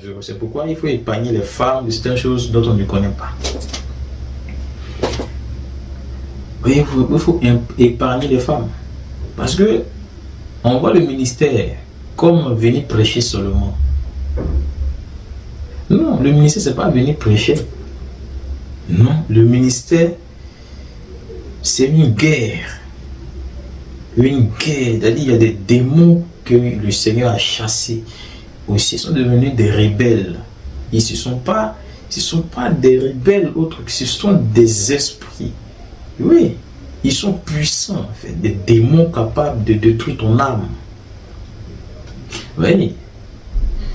dangereux. C'est pourquoi il faut épargner les femmes de certaines choses dont on ne connaît pas. Oui, il faut épargner les femmes. Parce que on voit le ministère comme venir prêcher seulement. Non, le ministère, c'est pas venir prêcher. Non, le ministère, c'est une guerre. Une guerre. C'est-à-dire, il y a des démons que le Seigneur a chassés. Aussi, ils sont devenus des rebelles. Ils ne sont pas des rebelles autres, ce sont des esprits. Oui, ils sont puissants, en fait, des démons capables de détruire ton âme. Oui.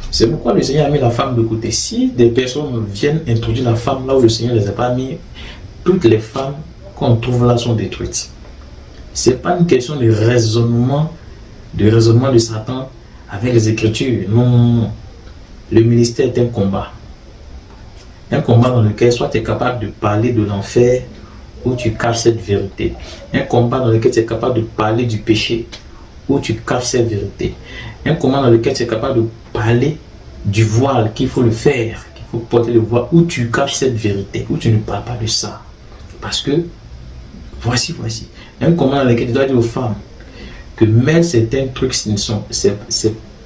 C'est pourquoi le Seigneur a mis la femme de côté. Si des personnes viennent introduire la femme là où le Seigneur ne les a pas mis, toutes les femmes qu'on trouve là sont détruites. Ce n'est pas une question de raisonnement de Satan avec les Écritures. Non, le ministère est un combat. Un combat dans lequel soit tu es capable de parler de l'enfer ou tu caches cette vérité. Un combat dans lequel tu es capable de parler du péché ou tu caches cette vérité. Un combat dans lequel tu es capable de parler du voile, qu'il faut le faire, qu'il faut porter le voile, où tu caches cette vérité, où tu ne parles pas de ça. Parce que, voici. Un combat dans lequel tu dois dire aux femmes que même certains trucs,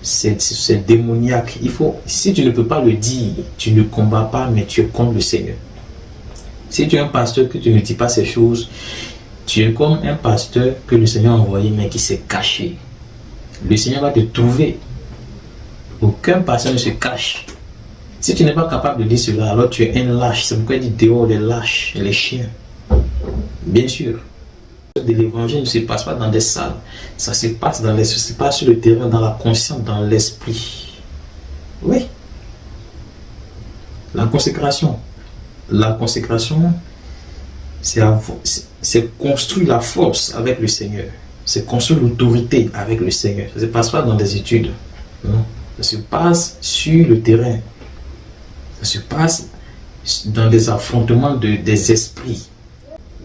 c'est démoniaque. Il faut, si tu ne peux pas le dire, tu ne combats pas, mais tu es contre le Seigneur. Si tu es un pasteur que tu ne dis pas ces choses, tu es comme un pasteur que le Seigneur a envoyé, mais qui s'est caché. Le Seigneur va te trouver. Aucun pasteur ne se cache. Si tu n'es pas capable de dire cela, alors tu es un lâche. C'est pourquoi il dit dehors les lâches et les chiens. Bien sûr. De l'évangile ne se passe pas dans des salles. Ça se passe sur le terrain, dans la conscience, dans l'esprit. Oui. La consécration. La consécration, c'est construire la force avec le Seigneur. C'est construire l'autorité avec le Seigneur. Ça ne se passe pas dans des études. Non. Ça se passe sur le terrain. Ça se passe dans des affrontements des esprits.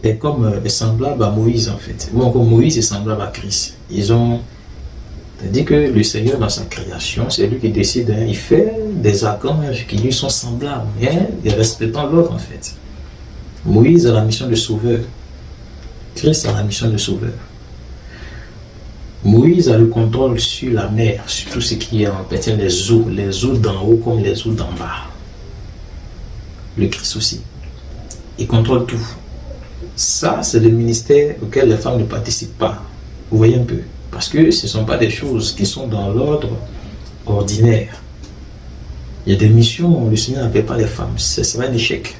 Et comme semblable à Moïse en fait. Bon, comme Moïse est semblable à Christ. C'est-à-dire que le Seigneur dans sa création, c'est lui qui décide, hein, il fait des archanges qui lui sont semblables, hein, et respectant l'autre en fait. Moïse a la mission de sauveur. Christ a la mission de sauveur. Moïse a le contrôle sur la mer, sur tout ce qui est en fait, les eaux d'en haut comme les eaux d'en bas. Le Christ aussi. Il contrôle tout. Ça, c'est le ministère auquel les femmes ne participent pas. Vous voyez un peu. Parce que ce ne sont pas des choses qui sont dans l'ordre ordinaire. Il y a des missions où le Seigneur n'appelle pas les femmes. Ce serait un échec.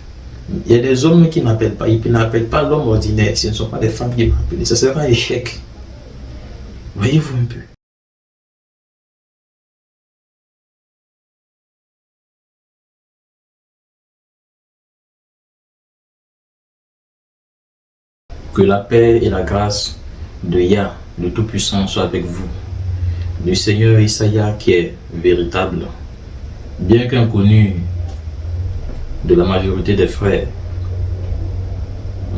Il y a des hommes qui n'appellent pas. Ils n'appellent pas l'homme ordinaire. Ce ne sont pas des femmes qui vont appeler. Ce serait un échec. Voyez-vous un peu. Que la paix et la grâce de Yah, le Tout-Puissant, soient avec vous. Du Seigneur Isaïa qui est véritable, bien qu'inconnu de la majorité des frères.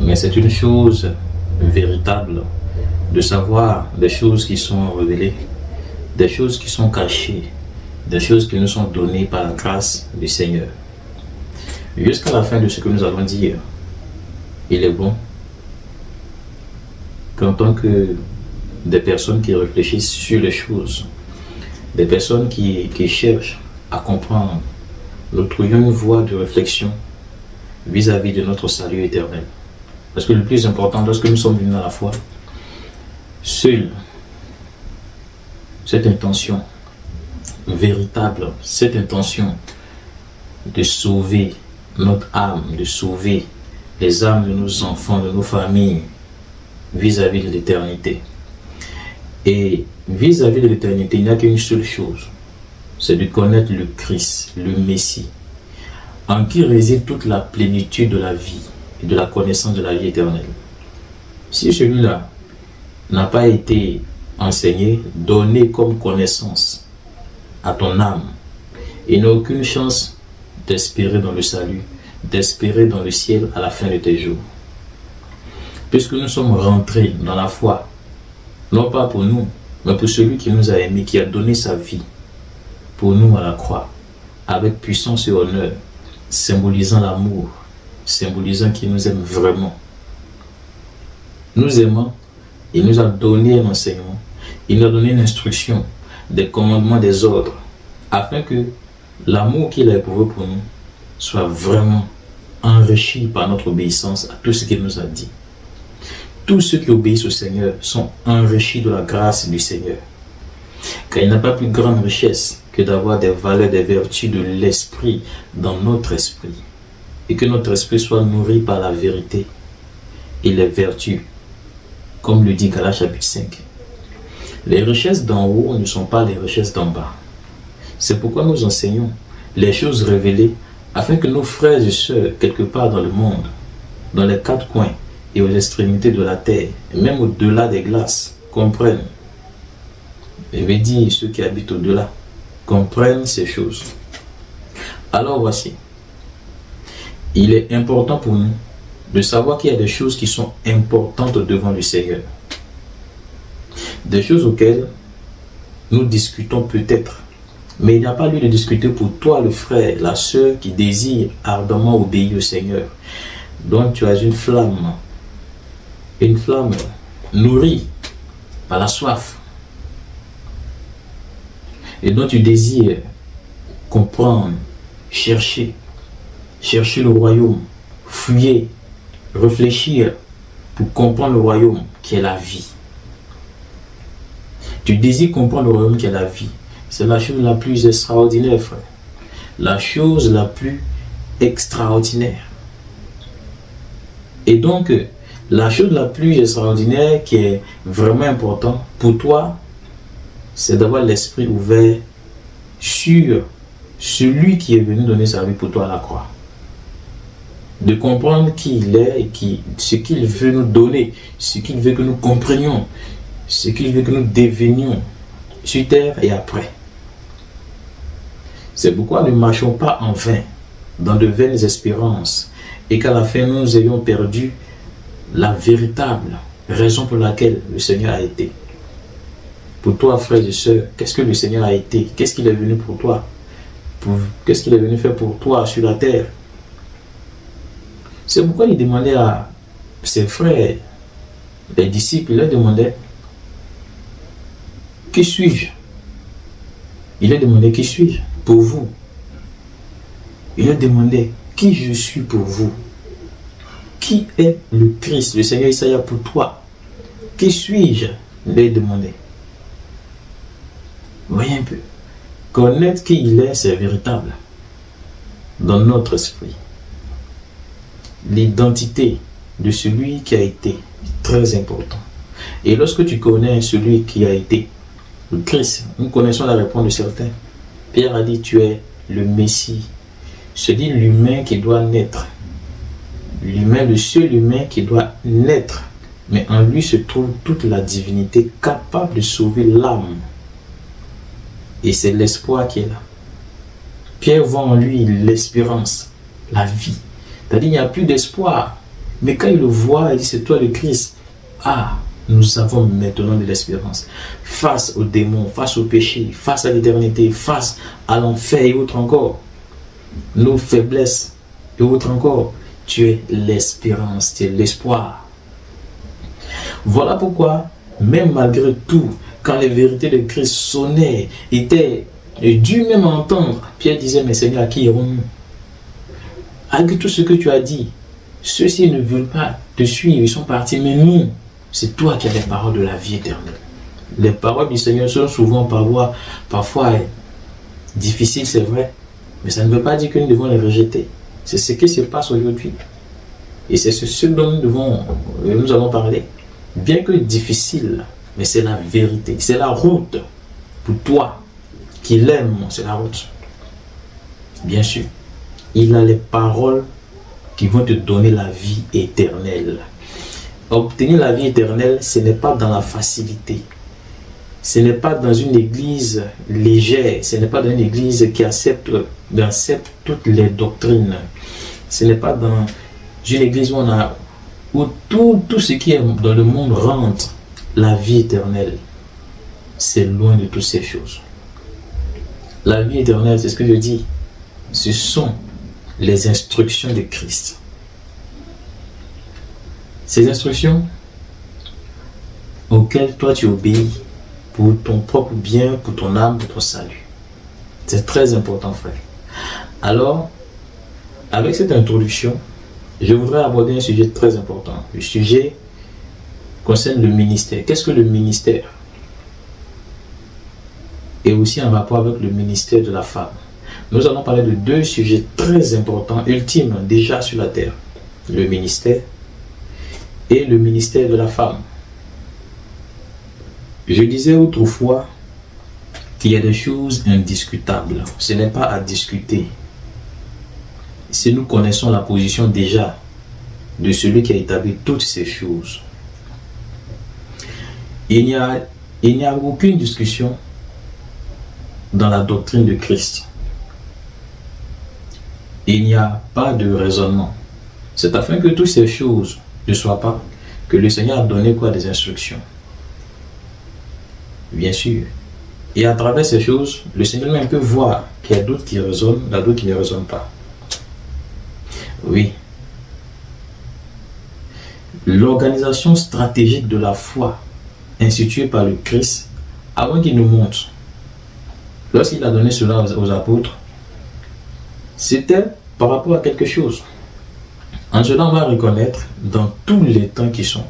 Mais c'est une chose véritable de savoir des choses qui sont révélées, des choses qui sont cachées, des choses qui nous sont données par la grâce du Seigneur. Jusqu'à la fin de ce que nous allons dire, il est bon qu'en tant que des personnes qui réfléchissent sur les choses, des personnes qui cherchent à comprendre, nous trouvions une voie de réflexion vis-à-vis de notre salut éternel. Parce que le plus important, lorsque nous sommes venus à la foi, seule cette intention véritable, cette intention de sauver notre âme, de sauver les âmes de nos enfants, de nos familles, vis-à-vis de l'éternité. Et vis-à-vis de l'éternité, il n'y a qu'une seule chose, c'est de connaître le Christ, le Messie, en qui réside toute la plénitude de la vie et de la connaissance de la vie éternelle. Si celui-là n'a pas été enseigné, donné comme connaissance à ton âme, il n'a aucune chance d'espérer dans le salut, d'espérer dans le ciel à la fin de tes jours. Puisque nous sommes rentrés dans la foi, non pas pour nous, mais pour celui qui nous a aimés, qui a donné sa vie pour nous à la croix. avec puissance et honneur, symbolisant l'amour, symbolisant qu'il nous aime vraiment. Nous aimons, il nous a donné un enseignement, il nous a donné une instruction, des commandements, des ordres, afin que l'amour qu'il a éprouvé pour nous soit vraiment enrichi par notre obéissance à tout ce qu'il nous a dit. Tous ceux qui obéissent au Seigneur sont enrichis de la grâce du Seigneur. Car il n'y a pas plus grande richesse que d'avoir des valeurs, des vertus de l'esprit dans notre esprit. Et que notre esprit soit nourri par la vérité et les vertus, comme le dit Galates chapitre 5. Les richesses d'en haut ne sont pas les richesses d'en bas. C'est pourquoi nous enseignons les choses révélées afin que nos frères et sœurs, quelque part dans le monde, dans les quatre coins et aux extrémités de la terre, et même au-delà des glaces, comprennent. Je vais dire ceux qui habitent au-delà, comprennent ces choses. Alors voici, il est important pour nous de savoir qu'il y a des choses qui sont importantes devant le Seigneur. Des choses auxquelles nous discutons peut-être. Mais il n'y a pas lieu de discuter pour toi, le frère, la sœur qui désire ardemment obéir au Seigneur. Donc tu as une flamme nourrie par la soif. Et donc tu désires comprendre, chercher le royaume, fouiller, réfléchir pour comprendre le royaume qui est la vie. Tu désires comprendre le royaume qui est la vie. C'est la chose la plus extraordinaire, frère. La chose la plus extraordinaire. Et donc, la chose la plus extraordinaire qui est vraiment importante pour toi, c'est d'avoir l'esprit ouvert sur celui qui est venu donner sa vie pour toi à la croix. De comprendre qui il est et ce qu'il veut nous donner, ce qu'il veut que nous comprenions, ce qu'il veut que nous devenions sur terre et après. C'est pourquoi ne marchons pas en vain dans de vaines espérances et qu'à la fin nous ayons perdu la véritable raison pour laquelle le Seigneur a été. Pour toi, frères et sœurs, qu'est-ce que le Seigneur a été? Qu'est-ce qu'il est venu pour toi? Qu'est-ce qu'il est venu faire pour toi sur la terre? C'est pourquoi il demandait à ses frères, les disciples, il leur demandait: qui suis-je? Il leur demandait: qui suis-je pour vous? Il leur demandait: qui je suis pour vous? Qui est le Christ, le Seigneur Isaïe pour toi? Qui suis-je? Il leur demandait. Voyez un peu. Connaître qui il est, c'est véritable. Dans notre esprit. L'identité de celui qui a été est très important. Et lorsque tu connais celui qui a été, le Christ, nous connaissons la réponse de certains. Pierre a dit: tu es le Messie. C'est dit l'humain qui doit naître. L'humain, le seul humain qui doit naître. Mais en lui se trouve toute la divinité capable de sauver l'âme. Et c'est l'espoir qui est là. Pierre voit en lui l'espérance, la vie. C'est-à-dire, il n'y a plus d'espoir. Mais quand il le voit, il dit: c'est toi le Christ. Ah, nous avons maintenant de l'espérance. Face aux démons, face au péché, face à l'éternité, face à l'enfer et autres encore. Nos faiblesses et autres encore. Tu es l'espérance, tu es l'espoir. Voilà pourquoi, même malgré tout, quand les vérités de Christ sonnaient, étaient dû même entendre, Pierre disait: mais Seigneur, à qui irons-nous? Avec tout ce que tu as dit, ceux-ci ne veulent pas te suivre, ils sont partis, mais nous, c'est toi qui as les paroles de la vie éternelle. Les paroles du Seigneur sont souvent parfois difficiles, c'est vrai, mais ça ne veut pas dire que nous devons les rejeter. C'est ce qui se passe aujourd'hui. Et c'est ce dont nous allons parler. Bien que difficile, mais c'est la vérité. C'est la route pour toi qui l'aime, c'est la route. Bien sûr, il a les paroles qui vont te donner la vie éternelle. Obtenir la vie éternelle, ce n'est pas dans la facilité. Ce n'est pas dans une église légère. Ce n'est pas dans une église qui accepte toutes les doctrines. Ce n'est pas dans une église où tout ce qui est dans le monde rentre. La vie éternelle, c'est loin de toutes ces choses. La vie éternelle, c'est ce que je dis. ce sont les instructions de Christ. Ces instructions auxquelles toi tu obéis pour ton propre bien, pour ton âme, pour ton salut. C'est très important, frère. Alors, avec cette introduction, je voudrais aborder un sujet très important. Le sujet concerne le ministère. Qu'est-ce que le ministère? Et aussi en rapport avec le ministère de la femme. Nous allons parler de deux sujets très importants, ultimes déjà sur la terre. Le ministère et le ministère de la femme. Je disais autrefois qu'il y a des choses indiscutables. Ce n'est pas à discuter. Si nous connaissons la position déjà de celui qui a établi toutes ces choses, il n'y a aucune discussion dans la doctrine de Christ. Il n'y a pas de raisonnement. C'est afin que toutes ces choses ne soient pas, que le Seigneur a donné quoi? Des instructions. Bien sûr. Et à travers ces choses, le Seigneur même peut voir qu'il y a d'autres qui raisonnent, il y a d'autres qui ne raisonnent pas. Oui. L'organisation stratégique de la foi instituée par le Christ, avant qu'il nous montre, lorsqu'il a donné cela aux apôtres, c'était par rapport à quelque chose. En cela, on va reconnaître dans tous les temps qui sont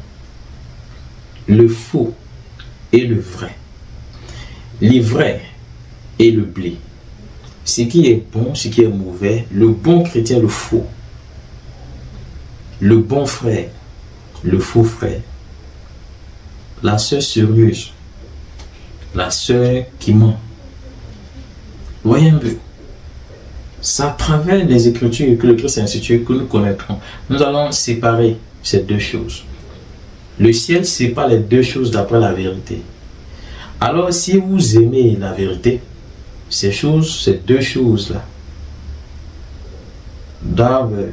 le faux et le vrai, l'ivraie et le blé, ce qui est bon, ce qui est mauvais, le bon chrétien, le faux, le bon frère, le faux frère, la sœur sérieuse, la sœur qui ment. Voyez un peu. C'est à travers les Écritures que le Christ a institué que nous connaîtrons. Nous allons séparer ces deux choses. Le ciel sépare les deux choses d'après la vérité. Alors, si vous aimez la vérité, ces deux choses-là doivent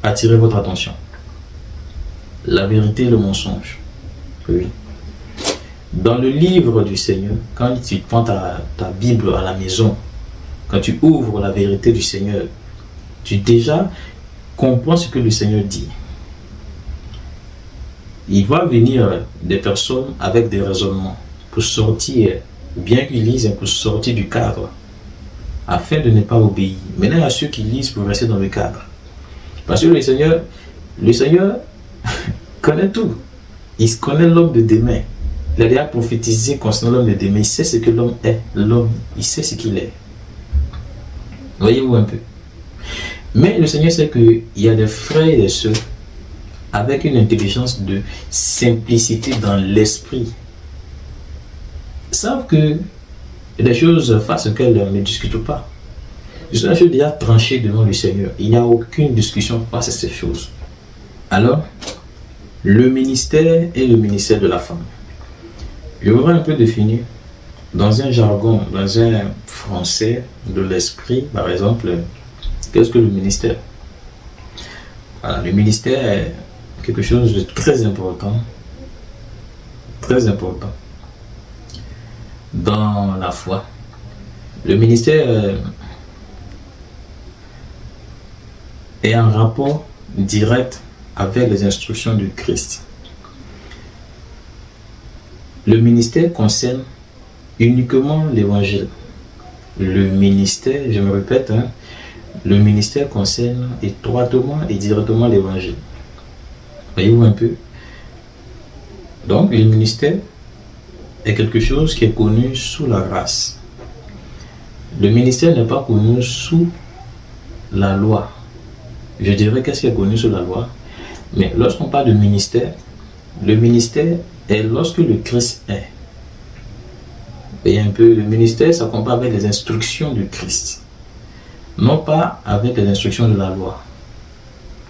attirer votre attention. La vérité et le mensonge. Oui. Dans le livre du Seigneur, quand tu prends ta Bible à la maison, quand tu ouvres la vérité du Seigneur, tu déjà comprends ce que le Seigneur dit. Il va venir des personnes avec des raisonnements pour sortir, bien qu'ils lisent, pour sortir du cadre, afin de ne pas obéir. Maintenant, il y a ceux qui lisent pour rester dans le cadre. Parce que le Seigneur connaît tout. Il connaît l'homme de demain. Il a déjà prophétisé concernant l'homme de demain. Il sait ce que l'homme est. L'homme, il sait ce qu'il est. Voyez-vous un peu. Mais le Seigneur sait qu'il y a des frères et des sœurs avec une intelligence de simplicité dans l'esprit. Ils savent que des choses face auxquelles ne discutent pas. Ce sont des choses déjà tranchées devant le Seigneur. Il n'y a aucune discussion face à ces choses. Alors, le ministère et le ministère de la femme. Je voudrais un peu définir dans un jargon, dans un français de l'esprit, par exemple, qu'est-ce que le ministère? Voilà, le ministère est quelque chose de très important dans la foi. Le ministère est en rapport direct avec les instructions du Christ. Le ministère concerne uniquement l'évangile. Le ministère, je me répète, le ministère concerne étroitement et directement l'évangile. Voyez-vous un peu? Donc, le ministère est quelque chose qui est connu sous la grâce. Le ministère n'est pas connu sous la loi. Je dirais qu'est-ce qui est connu sous la loi. Mais lorsqu'on parle de ministère, le ministère est lorsque le Christ est. Et un peu, le ministère s'accompagne avec les instructions du Christ, non pas avec les instructions de la loi.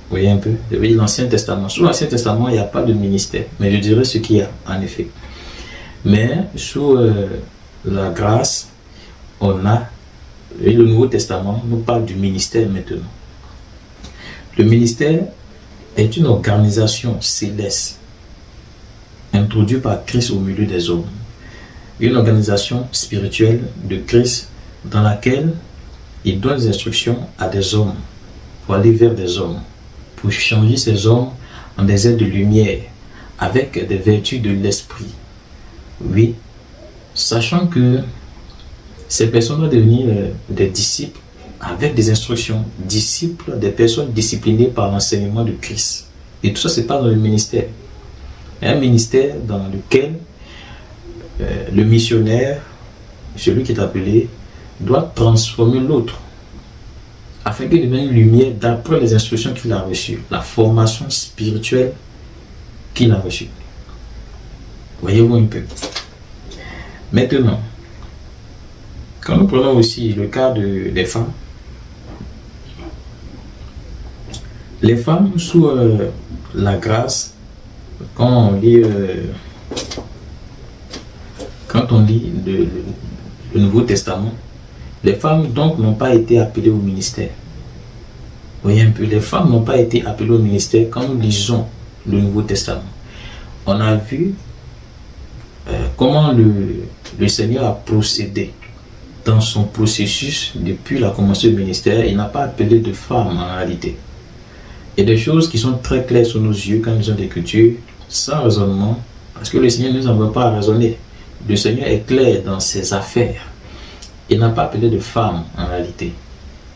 Vous voyez un peu, l'Ancien Testament. Sous l'Ancien Testament, il n'y a pas de ministère, mais je dirais ce qu'il y a en effet. Mais sous la grâce, on a, et le Nouveau Testament nous parle du ministère maintenant. Le ministère est une organisation céleste introduite par Christ au milieu des hommes. Une organisation spirituelle de Christ dans laquelle il donne des instructions à des hommes, pour aller vers des hommes, pour changer ces hommes en des êtres de lumière, avec des vertus de l'esprit. Oui, sachant que ces personnes doivent devenir des disciples avec des instructions, disciples des personnes disciplinées par l'enseignement de Christ. Et tout ça, c'est pas dans le ministère. Un ministère dans lequel le missionnaire, celui qui est appelé, doit transformer l'autre afin qu'il devienne une lumière d'après les instructions qu'il a reçues, la formation spirituelle qu'il a reçue. Voyez-vous un peu. Maintenant, quand nous prenons aussi le cas des femmes, les femmes sous la grâce, quand on lit le Nouveau Testament, les femmes donc n'ont pas été appelées au ministère. Vous voyez un peu, les femmes n'ont pas été appelées au ministère quand nous lisons le Nouveau Testament. On a vu comment le Seigneur a procédé dans son processus depuis la commencé du ministère. Il n'a pas appelé de femmes en réalité. Il y a des choses qui sont très claires sous nos yeux quand nous lisons l'Écriture, sans raisonnement, parce que le Seigneur ne nous envoie pas à raisonner. Le Seigneur est clair dans ses affaires. Il n'a pas appelé de femmes en réalité.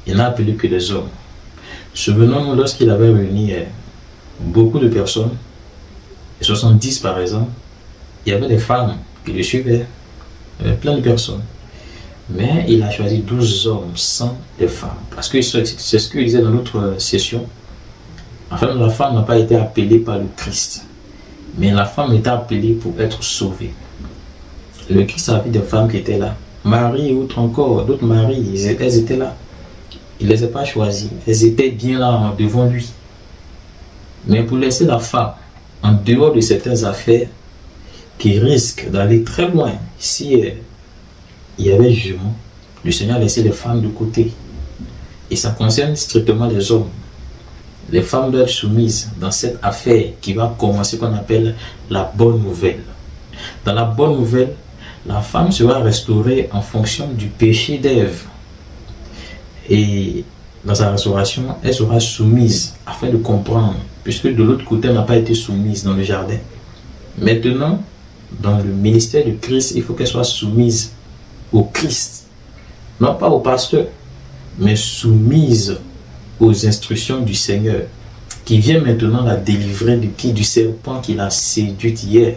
Il n'a appelé que des hommes. Souvenons-nous lorsqu'il avait réuni beaucoup de personnes, 70 par exemple, il y avait des femmes qui le suivaient, il y avait plein de personnes. Mais il a choisi 12 hommes sans des femmes. Parce que c'est ce qu'il disait dans notre session. Enfin, la femme n'a pas été appelée par le Christ. Mais la femme était appelée pour être sauvée. Le Christ a vu des femmes qui étaient là. Marie et autres encore, d'autres maris, elles étaient là. Il ne les a pas choisies. Elles étaient bien là devant lui. Mais pour laisser la femme en dehors de certaines affaires qui risquent d'aller très loin, si il y avait jugement, le Seigneur a laissé les femmes de côté. Et ça concerne strictement les hommes. Les femmes doivent être soumises dans cette affaire qui va commencer, qu'on appelle la bonne nouvelle. Dans la bonne nouvelle, la femme sera restaurée en fonction du péché d'Ève. Et dans sa restauration, elle sera soumise afin de comprendre, puisque de l'autre côté, elle n'a pas été soumise dans le jardin. Maintenant, dans le ministère de Christ, il faut qu'elle soit soumise au Christ. Non pas au pasteur, mais soumise aux instructions du Seigneur, qui vient maintenant la délivrer de qui? Du serpent qui l'a séduite hier.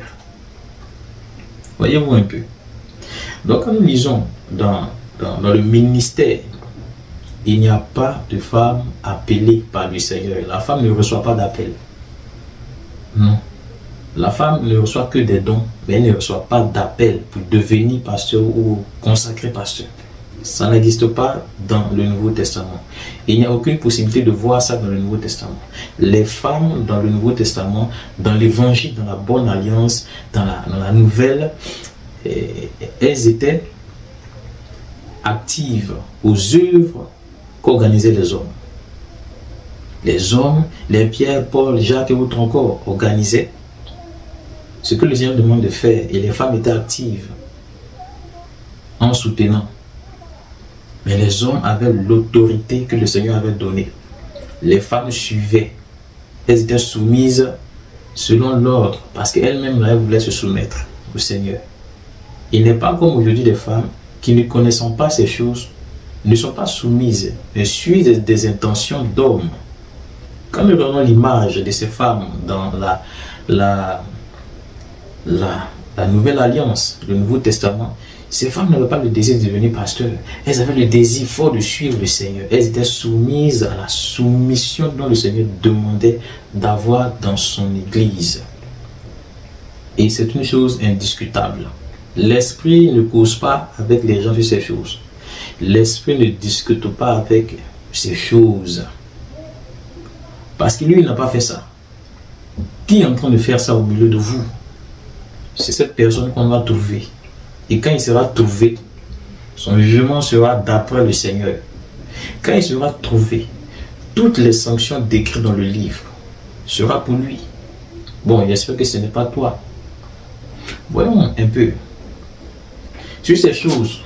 Voyez-vous un peu. Donc quand nous lisons dans le ministère, il n'y a pas de femme appelée par le Seigneur. La femme ne reçoit pas d'appel. Non. La femme ne reçoit que des dons, mais elle ne reçoit pas d'appel pour devenir pasteur ou consacré pasteur. Ça n'existe pas dans le Nouveau Testament. Il n'y a aucune possibilité de voir ça dans le Nouveau Testament. Les femmes dans le Nouveau Testament, dans l'Évangile, dans la Bonne Alliance, dans la Nouvelle, elles étaient actives aux œuvres qu'organisaient les hommes. Les hommes, les Pierre, Paul, Jacques et autres encore organisaient ce que le Seigneur demande de faire, et les femmes étaient actives en soutenant. Mais les hommes avaient l'autorité que le Seigneur avait donnée. Les femmes suivaient. Elles étaient soumises selon l'ordre, parce qu'elles-mêmes elles voulaient se soumettre au Seigneur. Il n'est pas comme aujourd'hui des femmes qui, ne connaissant pas ces choses, ne sont pas soumises, mais suivent des intentions d'hommes. Quand nous donnons l'image de ces femmes dans la Nouvelle Alliance, le Nouveau Testament, ces femmes n'avaient pas le désir de devenir pasteurs. Elles avaient le désir fort de suivre le Seigneur. Elles étaient soumises à la soumission dont le Seigneur demandait d'avoir dans son Église. Et c'est une chose indiscutable. L'Esprit ne cause pas avec les gens sur ces choses. L'Esprit ne discute pas avec ces choses. Parce que lui, il n'a pas fait ça. Qui est en train de faire ça au milieu de vous? C'est cette personne qu'on va trouver. Et quand il sera trouvé, son jugement sera d'après le Seigneur. Quand il sera trouvé, toutes les sanctions décrites dans le livre sera pour lui. Bon, j'espère que ce n'est pas toi. Voyons un peu. Sur ces choses,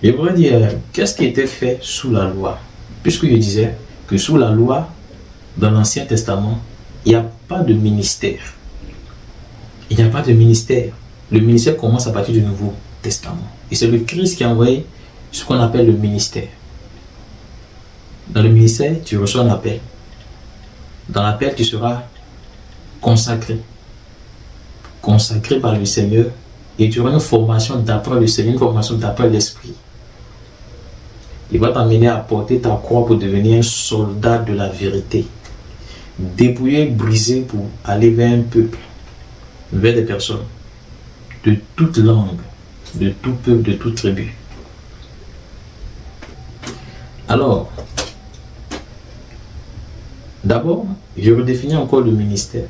Je voudrais dire, qu'est-ce qui était fait sous la loi? Puisque je disais que sous la loi, dans l'Ancien Testament, il n'y a pas de ministère. Il n'y a pas de ministère. Le ministère commence à partir du Nouveau Testament. Et c'est le Christ qui a envoyé ce qu'on appelle le ministère. Dans le ministère, tu reçois un appel. Dans l'appel, tu seras consacré. Consacré par le Seigneur. Et tu auras une formation d'après le Seigneur, une formation d'après l'Esprit. Il va t'amener à porter ta croix pour devenir un soldat de la vérité. Dépouillé, brisé pour aller vers un peuple, vers des personnes de toute langue, de tout peuple, de toute tribu. Alors, d'abord, je redéfinis encore le ministère.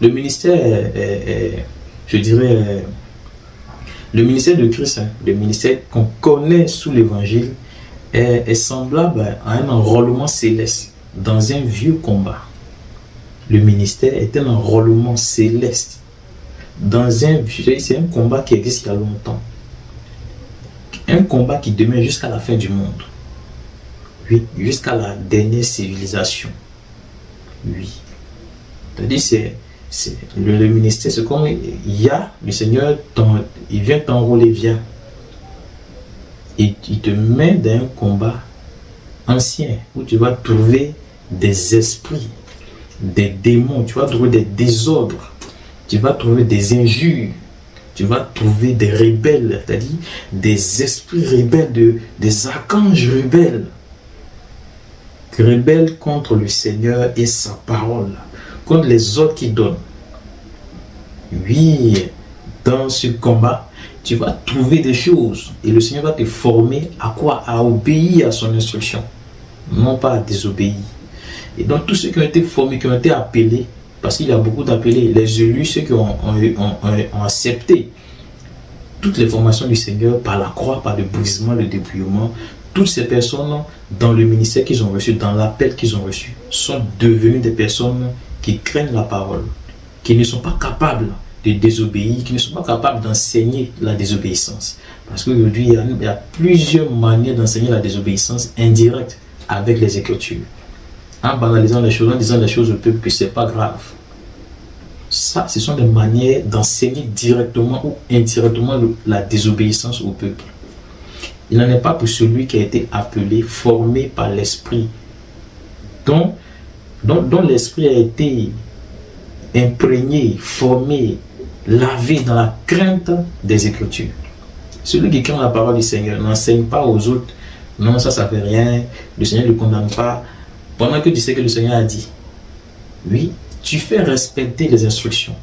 Le ministère je dirais, le ministère de Christ, le ministère qu'on connaît sous l'évangile, est semblable à un enrôlement céleste dans un vieux combat. Le ministère est un enrôlement céleste dans c'est un combat qui existe il y a longtemps. Un combat qui demeure jusqu'à la fin du monde. Oui, jusqu'à la dernière civilisation. Oui. C'est-à-dire, le ministère, c'est comme il y a le Seigneur, il vient t'enrôler, viens. Et il te met dans un combat ancien où tu vas trouver des esprits, des démons, tu vas trouver des désordres, tu vas trouver des injures, tu vas trouver des rebelles, c'est-à-dire des esprits rebelles, des archanges rebelles contre le Seigneur et sa parole, contre les ordres qu'il donne. Oui, dans ce combat, tu vas trouver des choses et le Seigneur va te former à quoi? À obéir à son instruction, non pas à désobéir. Et donc tous ceux qui ont été formés, qui ont été appelés, parce qu'il y a beaucoup d'appelés, les élus, ceux qui ont accepté toutes les formations du Seigneur par la croix, par le brisement, le dépouillement, toutes ces personnes dans le ministère qu'ils ont reçu, dans l'appel qu'ils ont reçu, sont devenues des personnes qui craignent la parole, qui ne sont pas capables de désobéir, qui ne sont pas capables d'enseigner la désobéissance. Parce qu'aujourd'hui, il y a plusieurs manières d'enseigner la désobéissance indirecte avec les Écritures. En banalisant les choses, en disant les choses au peuple que ce n'est pas grave. Ça, ce sont des manières d'enseigner directement ou indirectement la désobéissance au peuple. Il n'en est pas pour celui qui a été appelé, formé par l'Esprit, dont l'Esprit a été imprégné, formé, lavé dans la crainte des Écritures. Celui qui craint la parole du Seigneur n'enseigne pas aux autres, non, ça ne fait rien, le Seigneur ne le condamne pas, pendant que tu sais que le Seigneur a dit. Oui, tu fais respecter les instructions,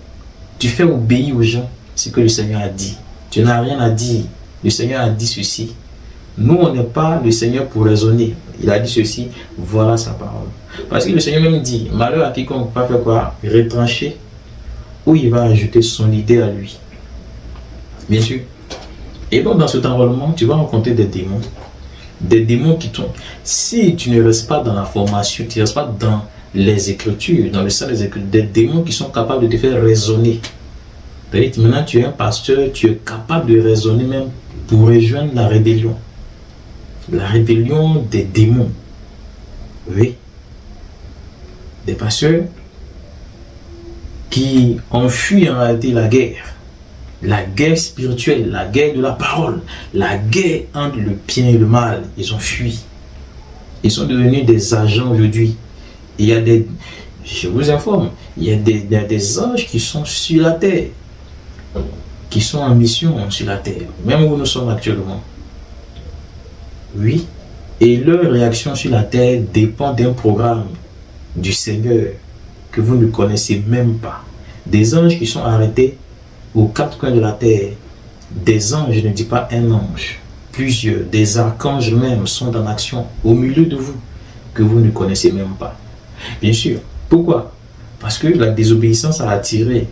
tu fais obéir aux gens ce que le Seigneur a dit. Tu n'as rien à dire, le Seigneur a dit ceci. Nous, on n'est pas le Seigneur pour raisonner. Il a dit ceci, voilà sa parole. Parce que le Seigneur même dit, malheur à quiconque va faire quoi? Retrancher, ou il va ajouter son idée à lui. Bien sûr. Et donc dans cet enrôlement, tu vas rencontrer des démons. Des démons qui tombent. Si tu ne restes pas dans la formation, tu ne restes pas dans les Écritures, dans le sein des Écritures, des démons qui sont capables de te faire raisonner. Maintenant, tu es un pasteur, tu es capable de raisonner même pour rejoindre la rébellion. La rébellion des démons. Oui. Des pasteurs qui ont fui en réalité la guerre spirituelle, la guerre de la parole, la guerre entre le bien et le mal. Ils ont fui. Ils sont devenus des agents aujourd'hui. Il y a des, je vous informe, il y a des anges qui sont sur la terre, qui sont en mission sur la terre, même où nous sommes actuellement. Oui, et leur réaction sur la terre dépend d'un programme du Seigneur que vous ne connaissez même pas. Des anges qui sont arrêtés aux quatre coins de la terre. Des anges, je ne dis pas un ange, plusieurs, des archanges même sont en action au milieu de vous que vous ne connaissez même pas. Bien sûr, pourquoi? Parce que la désobéissance a attiré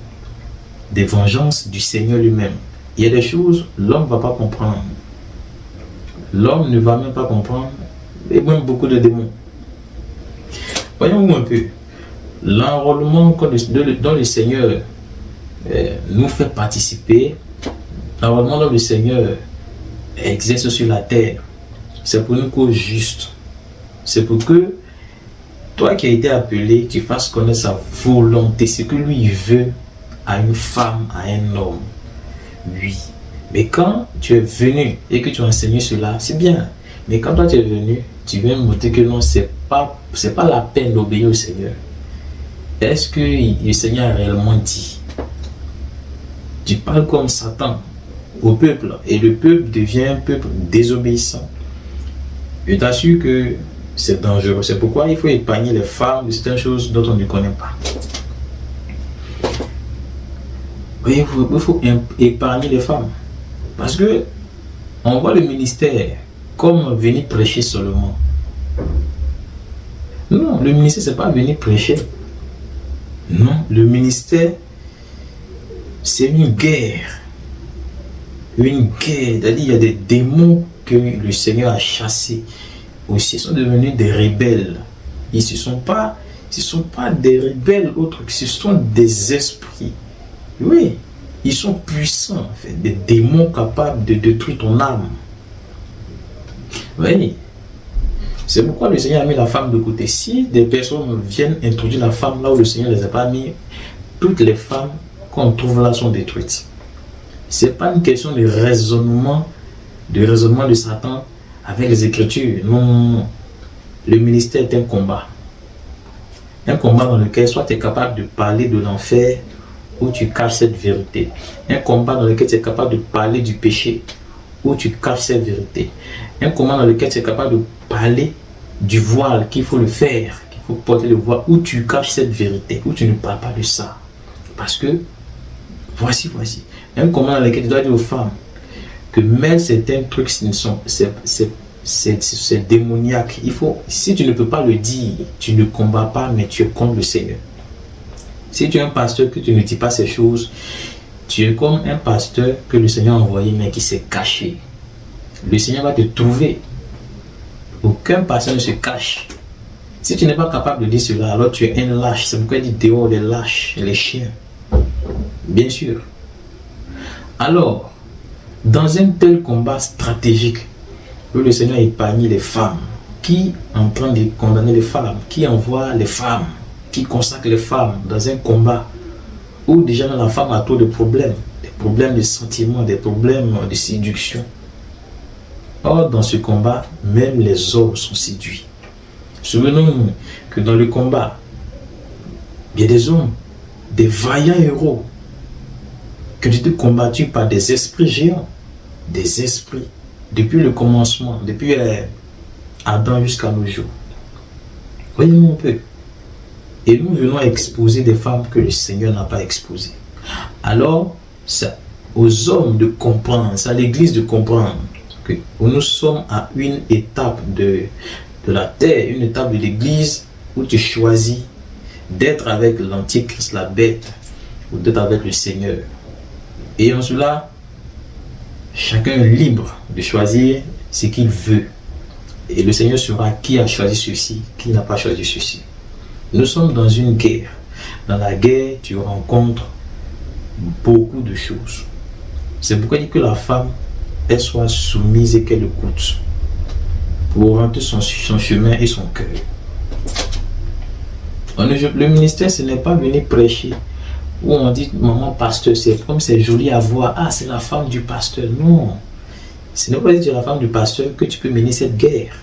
des vengeances du Seigneur lui-même. Il y a des choses, l'homme ne va pas comprendre. L'homme ne va même pas comprendre, et même beaucoup de démons. Voyons un peu l'enrôlement dont le Seigneur nous fait participer. L'enrôlement dont le Seigneur exerce sur la terre, c'est pour une cause juste. C'est pour que toi qui as été appelé, tu fasses connaître sa volonté, ce que lui veut à une femme, à un homme. Oui. Mais quand tu es venu et que tu as enseigné cela, c'est bien. Mais quand toi tu es venu, tu viens montrer que non, c'est pas la peine d'obéir au Seigneur. Est-ce que le Seigneur a réellement dit? Tu parles comme Satan au peuple et le peuple devient un peuple désobéissant. Je t'assure que c'est dangereux. C'est pourquoi il faut épargner les femmes de certaines choses dont on ne connaît pas. Oui, il faut épargner les femmes. Parce que on voit le ministère comme venir prêcher seulement. Non, le ministère, c'est pas venir prêcher. Non, le ministère, c'est une guerre. Une guerre. C'est-à-dire, il y a des démons que le Seigneur a chassés. Aussi, ils sont devenus des rebelles. Ils ne sont pas des rebelles autres, ce sont des esprits. Oui, ils sont puissants, en fait, des démons capables de détruire ton âme. Oui, c'est pourquoi le Seigneur a mis la femme de côté. Si des personnes viennent introduire la femme là où le Seigneur ne les a pas mis, toutes les femmes qu'on trouve là sont détruites. Ce n'est pas une question de raisonnement de Satan avec les Écritures. Non, le ministère est un combat. Un combat dans lequel soit tu es capable de parler de l'enfer ou tu caches cette vérité. Un combat dans lequel tu es capable de parler du péché ou tu caches cette vérité. Un combat dans lequel tu es capable de parler du voile, qu'il faut le faire, qu'il faut porter le voile, ou tu caches cette vérité, ou tu ne parles pas de ça. Parce que, voici. Un combat dans lequel tu dois dire aux femmes que même certains trucs, c'est démoniaque. Si tu ne peux pas le dire, tu ne combats pas, mais tu es contre le Seigneur. Si tu es un pasteur que tu ne dis pas ces choses, tu es comme un pasteur que le Seigneur a envoyé, mais qui s'est caché. Le Seigneur va te trouver. Aucun pasteur ne se cache. Si tu n'es pas capable de dire cela, alors tu es un lâche. C'est pourquoi il dit dehors les lâches, les chiens. Bien sûr. Alors, dans un tel combat stratégique, où le Seigneur épargne les femmes, qui est en train de condamner les femmes, qui envoie les femmes, qui consacre les femmes dans un combat où déjà la femme a trop de problèmes, des problèmes de sentiments, des problèmes de séduction. Or, dans ce combat, même les hommes sont séduits. Souvenons-nous que dans le combat, il y a des hommes, des vaillants héros, qui ont été combattus par des esprits géants, des esprits, depuis le commencement, depuis Adam jusqu'à nos jours. Voyez-nous un peu. Et nous venons exposer des femmes que le Seigneur n'a pas exposées. Alors, c'est aux hommes de comprendre, c'est à l'Église de comprendre que nous sommes à une étape de la terre, une étape de l'Église où tu choisis d'être avec l'Antichrist, la bête, ou d'être avec le Seigneur. Et en cela, chacun est libre de choisir ce qu'il veut. Et le Seigneur saura qui a choisi ceci, qui n'a pas choisi ceci. Nous sommes dans une guerre. Dans la guerre, tu rencontres beaucoup de choses. C'est pourquoi il dit que la femme, elle soit soumise et qu'elle écoute pour orienter son chemin et son cœur. Le ministère, ce n'est pas venir prêcher où on dit maman pasteur, c'est comme c'est joli à voir, ah c'est la femme du pasteur. Non, ce n'est pas dire la femme du pasteur que tu peux mener cette guerre.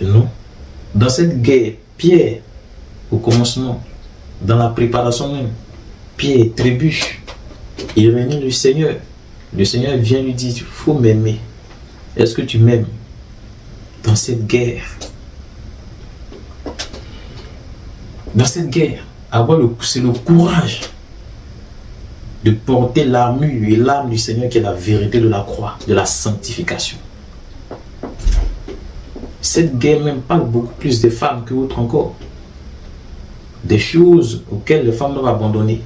Non, dans cette guerre, Pierre, au commencement, dans la préparation même, Pierre trébuche, il réunit le Seigneur. Le Seigneur vient lui dire, il faut m'aimer. Est-ce que tu m'aimes dans cette guerre? Dans cette guerre, c'est le courage de porter l'armure et l'arme du Seigneur qui est la vérité de la croix, de la sanctification. Cette guerre même parle beaucoup plus des femmes que d'autres encore. Des choses auxquelles les femmes doivent abandonner.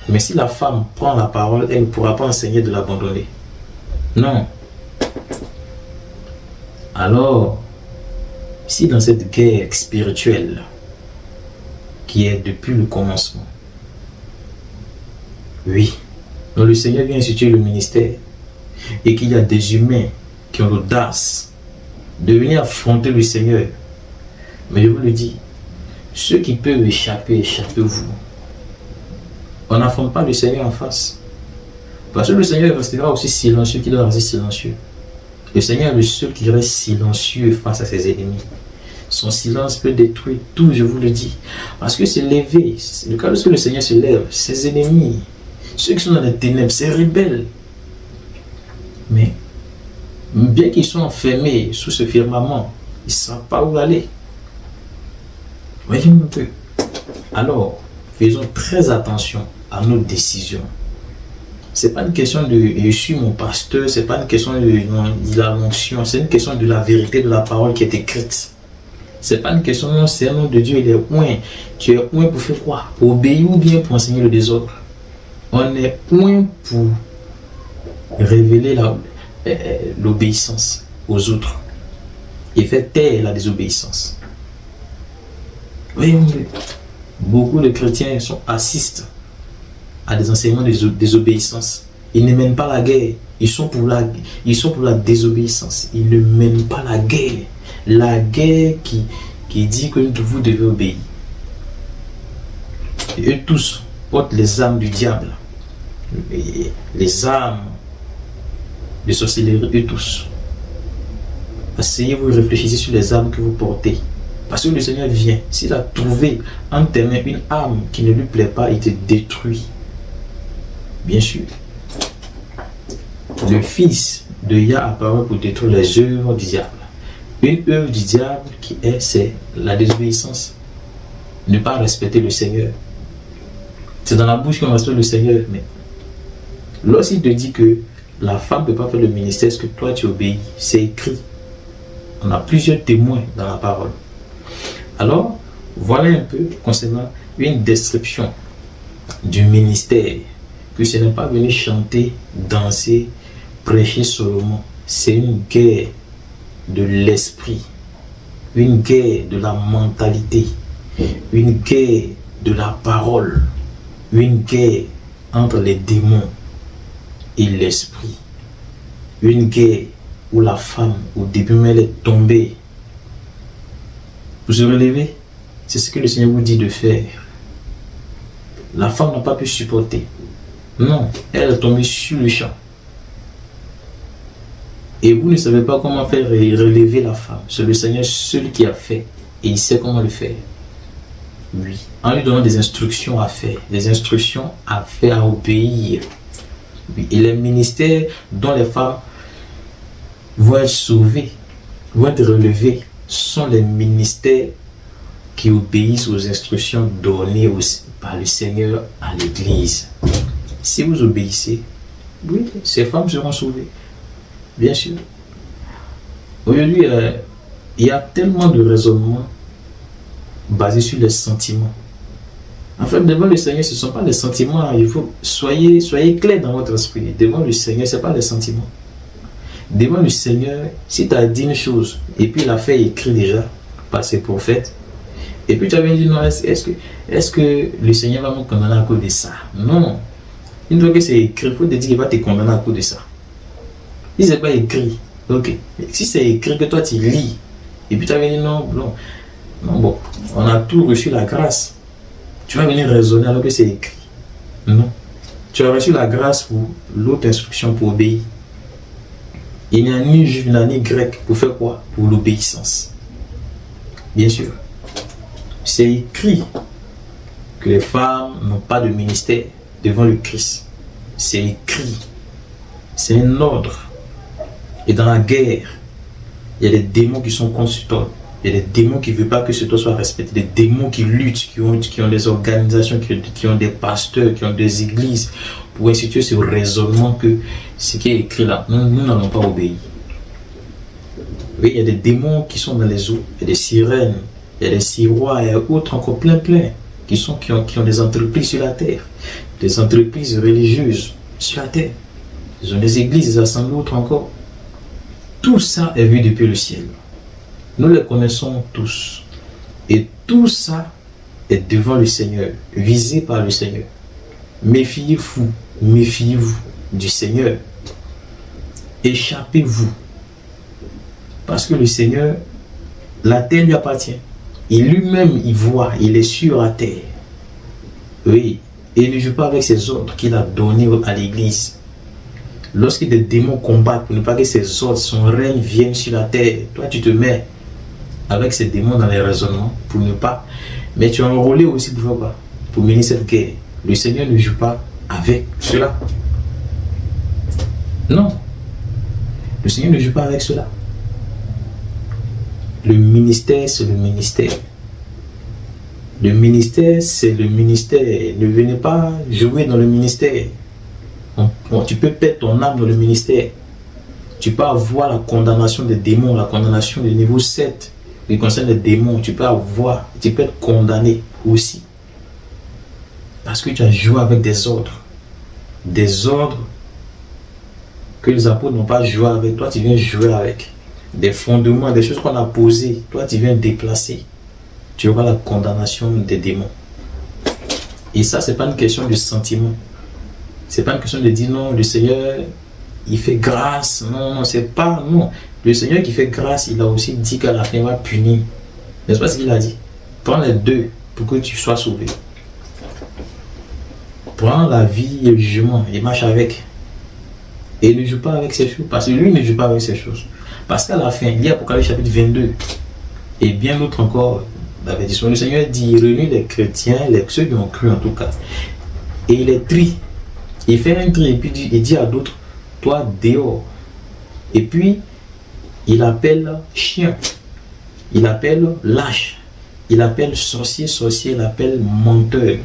Mais si la femme prend la parole, elle ne pourra pas enseigner de l'abandonner. Non. Alors, si dans cette guerre spirituelle qui est depuis le commencement, oui, donc le Seigneur vient instituer le ministère et qu'il y a des humains qui ont l'audace de venir affronter le Seigneur. Mais je vous le dis, ceux qui peuvent échapper, échappez-vous. On n'affronte pas le Seigneur en face. Parce que le Seigneur restera aussi silencieux qu'il doit rester silencieux. Le Seigneur est le seul qui reste silencieux face à ses ennemis. Son silence peut détruire tout, je vous le dis. Parce que c'est levé. Le cas lorsque le Seigneur se lève, ses ennemis, ceux qui sont dans les ténèbres, ces rebelles. Mais, bien qu'ils soient enfermés sous ce firmament, ils ne savent pas où aller. Voyez un peu. Alors, faisons très attention à nos décisions. Ce n'est pas une question de je suis mon pasteur, ce n'est pas une question de la l'onction, c'est une question de la vérité de la parole qui est écrite. Ce n'est pas une question, non, c'est un nom de Dieu, il est oint. Tu es oint pour faire quoi? Pour obéir ou bien pour enseigner le désordre? On est oint pour révéler l'obéissance aux autres et faire taire la désobéissance. Oui, beaucoup de chrétiens assistent à des enseignements de désobéissance. Ils ne mènent pas la guerre. Ils sont pour la désobéissance. Ils ne mènent pas la guerre. La guerre qui dit que vous devez obéir. Et eux tous portent les armes du diable. Les armes de sorcellerie, eux tous. Asseyez-vous et réfléchissez sur les armes que vous portez. Parce que le Seigneur vient. S'il a trouvé en tes mains une arme qui ne lui plaît pas, il te détruit. Bien sûr. Le Fils de Yah apparut pour détruire les œuvres du diable. Une œuvre du diable c'est la désobéissance. Ne pas respecter le Seigneur. C'est dans la bouche qu'on respecte le Seigneur. Mais lorsqu'il te dit que la femme ne peut pas faire le ministère, est-ce que toi tu obéis? C'est écrit. On a plusieurs témoins dans la parole. Alors, voilà un peu concernant une description du ministère. Que ce n'est pas venir chanter, danser, prêcher seulement. C'est une guerre de l'esprit, une guerre de la mentalité, une guerre de la parole, une guerre entre les démons et l'esprit, une guerre où la femme, au début, elle est tombée. Vous se relevez, c'est ce que le Seigneur vous dit de faire. La femme n'a pas pu supporter. Non, elle est tombée sur le champ. Et vous ne savez pas comment faire relever la femme. C'est le Seigneur seul qui a fait. Et il sait comment le faire. Oui. En lui donnant des instructions à faire. Des instructions à faire, à obéir. Oui. Et les ministères dont les femmes vont être sauvées, vont être relevées, sont les ministères qui obéissent aux instructions données par le Seigneur à l'Église. Si vous obéissez, oui, ces femmes seront sauvées. Bien sûr. Aujourd'hui, il y a tellement de raisonnements basés sur les sentiments. En fait, devant le Seigneur, ce ne sont pas les sentiments. Il faut soyez clair dans votre esprit. Devant le Seigneur, ce n'est pas les sentiments. Devant le Seigneur, si tu as dit une chose, et puis la fait écrit déjà par ses prophètes, et puis tu as bien dit non, est-ce que le Seigneur va me condamner à cause de ça? Non. Une fois que c'est écrit, il faut te dire qu'il va te condamner à cause de ça. Si ce n'est pas écrit, ok. Si c'est écrit que toi tu lis, et puis tu as dit non, bon, on a tout reçu la grâce. Tu vas venir raisonner alors que c'est écrit. Non. Tu as reçu la grâce pour l'autre instruction pour obéir. Il n'y a ni juif ni grec pour faire quoi? Pour l'obéissance. Bien sûr. C'est écrit que les femmes n'ont pas de ministère devant le Christ. C'est écrit. C'est un ordre. Et dans la guerre, il y a des démons qui sont contre toi. Il y a des démons qui ne veulent pas que ce toi soit respecté. Des démons qui luttent, qui ont des organisations, qui ont des pasteurs, qui ont des églises, pour instituer ce raisonnement que ce qui est écrit là, nous n'allons pas obéir. Oui, il y a des démons qui sont dans les eaux, il y a des sirènes, il y a des sirois, et autres encore plein, qui ont des entreprises sur la terre, des entreprises religieuses sur la terre. Ils ont des églises, des assemblées, autres encore. Tout ça est vu depuis le ciel. Nous les connaissons tous. Et tout ça est devant le Seigneur, visé par le Seigneur. Méfiez-vous du Seigneur. échappez-vous. Parce que le Seigneur, la terre lui appartient. Et lui-même, il voit, il est sur la terre. Oui. Et il ne joue pas avec ses ordres qu'il a donnés à l'église. Lorsque des démons combattent pour ne pas que ses ordres, son règne vienne sur la terre, toi tu te mets avec ces démons dans les raisonnements pour ne pas. Mais tu es enrôlé aussi pour faire quoi? Pour mener cette guerre. Le Seigneur ne joue pas avec cela. Non. Le Seigneur ne joue pas avec cela. Le ministère, c'est le ministère. Le ministère, c'est le ministère. Ne venez pas jouer dans le ministère. Tu peux perdre ton âme dans le ministère. Tu peux avoir la condamnation des démons, la condamnation du niveau 7, qui concerne les démons. Tu peux être condamné aussi. Parce que tu as joué avec des ordres. Des ordres que les apôtres n'ont pas joué avec. Toi, tu viens jouer avec. Des fondements, des choses qu'on a posées. Toi, tu viens déplacer. Tu auras la condamnation des démons. Et ça, ce n'est pas une question de sentiment. Ce n'est pas une question de dire non, le Seigneur, il fait grâce. Non, non, c'est pas, non. Le Seigneur qui fait grâce, il a aussi dit qu'à la fin, il va punir. N'est-ce pas ce qu'il a dit? Prends les deux pour que tu sois sauvé. Prends la vie et le jugement et marche avec. Et ne joue pas avec ces choses. Parce que lui ne joue pas avec ces choses. Parce qu'à la fin, il y a Apocalypse chapitre 22. Et bien d'autres encore. Le Seigneur dit, il réunit les chrétiens, ceux qui ont cru en tout cas. Et il les trie. Il fait un tri et puis il dit à d'autres, toi dehors. Et puis, il appelle chien. Il appelle lâche. Il appelle sorcier, il appelle menteur.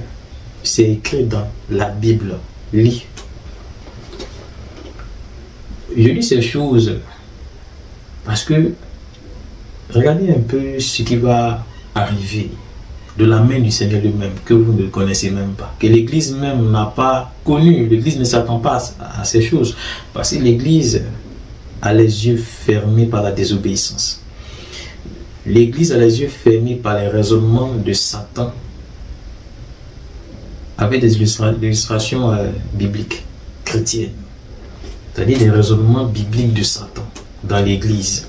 C'est écrit dans la Bible. Lis. Je lis ces choses parce que regardez un peu ce qui va arriver de la main du Seigneur lui-même, que vous ne connaissez même pas, que l'Église même n'a pas connu. L'Église ne s'attend pas à ces choses, parce que l'Église a les yeux fermés par la désobéissance. L'Église a les yeux fermés par les raisonnements de Satan, avec des illustrations bibliques, chrétiennes, c'est-à-dire des raisonnements bibliques de Satan dans l'Église.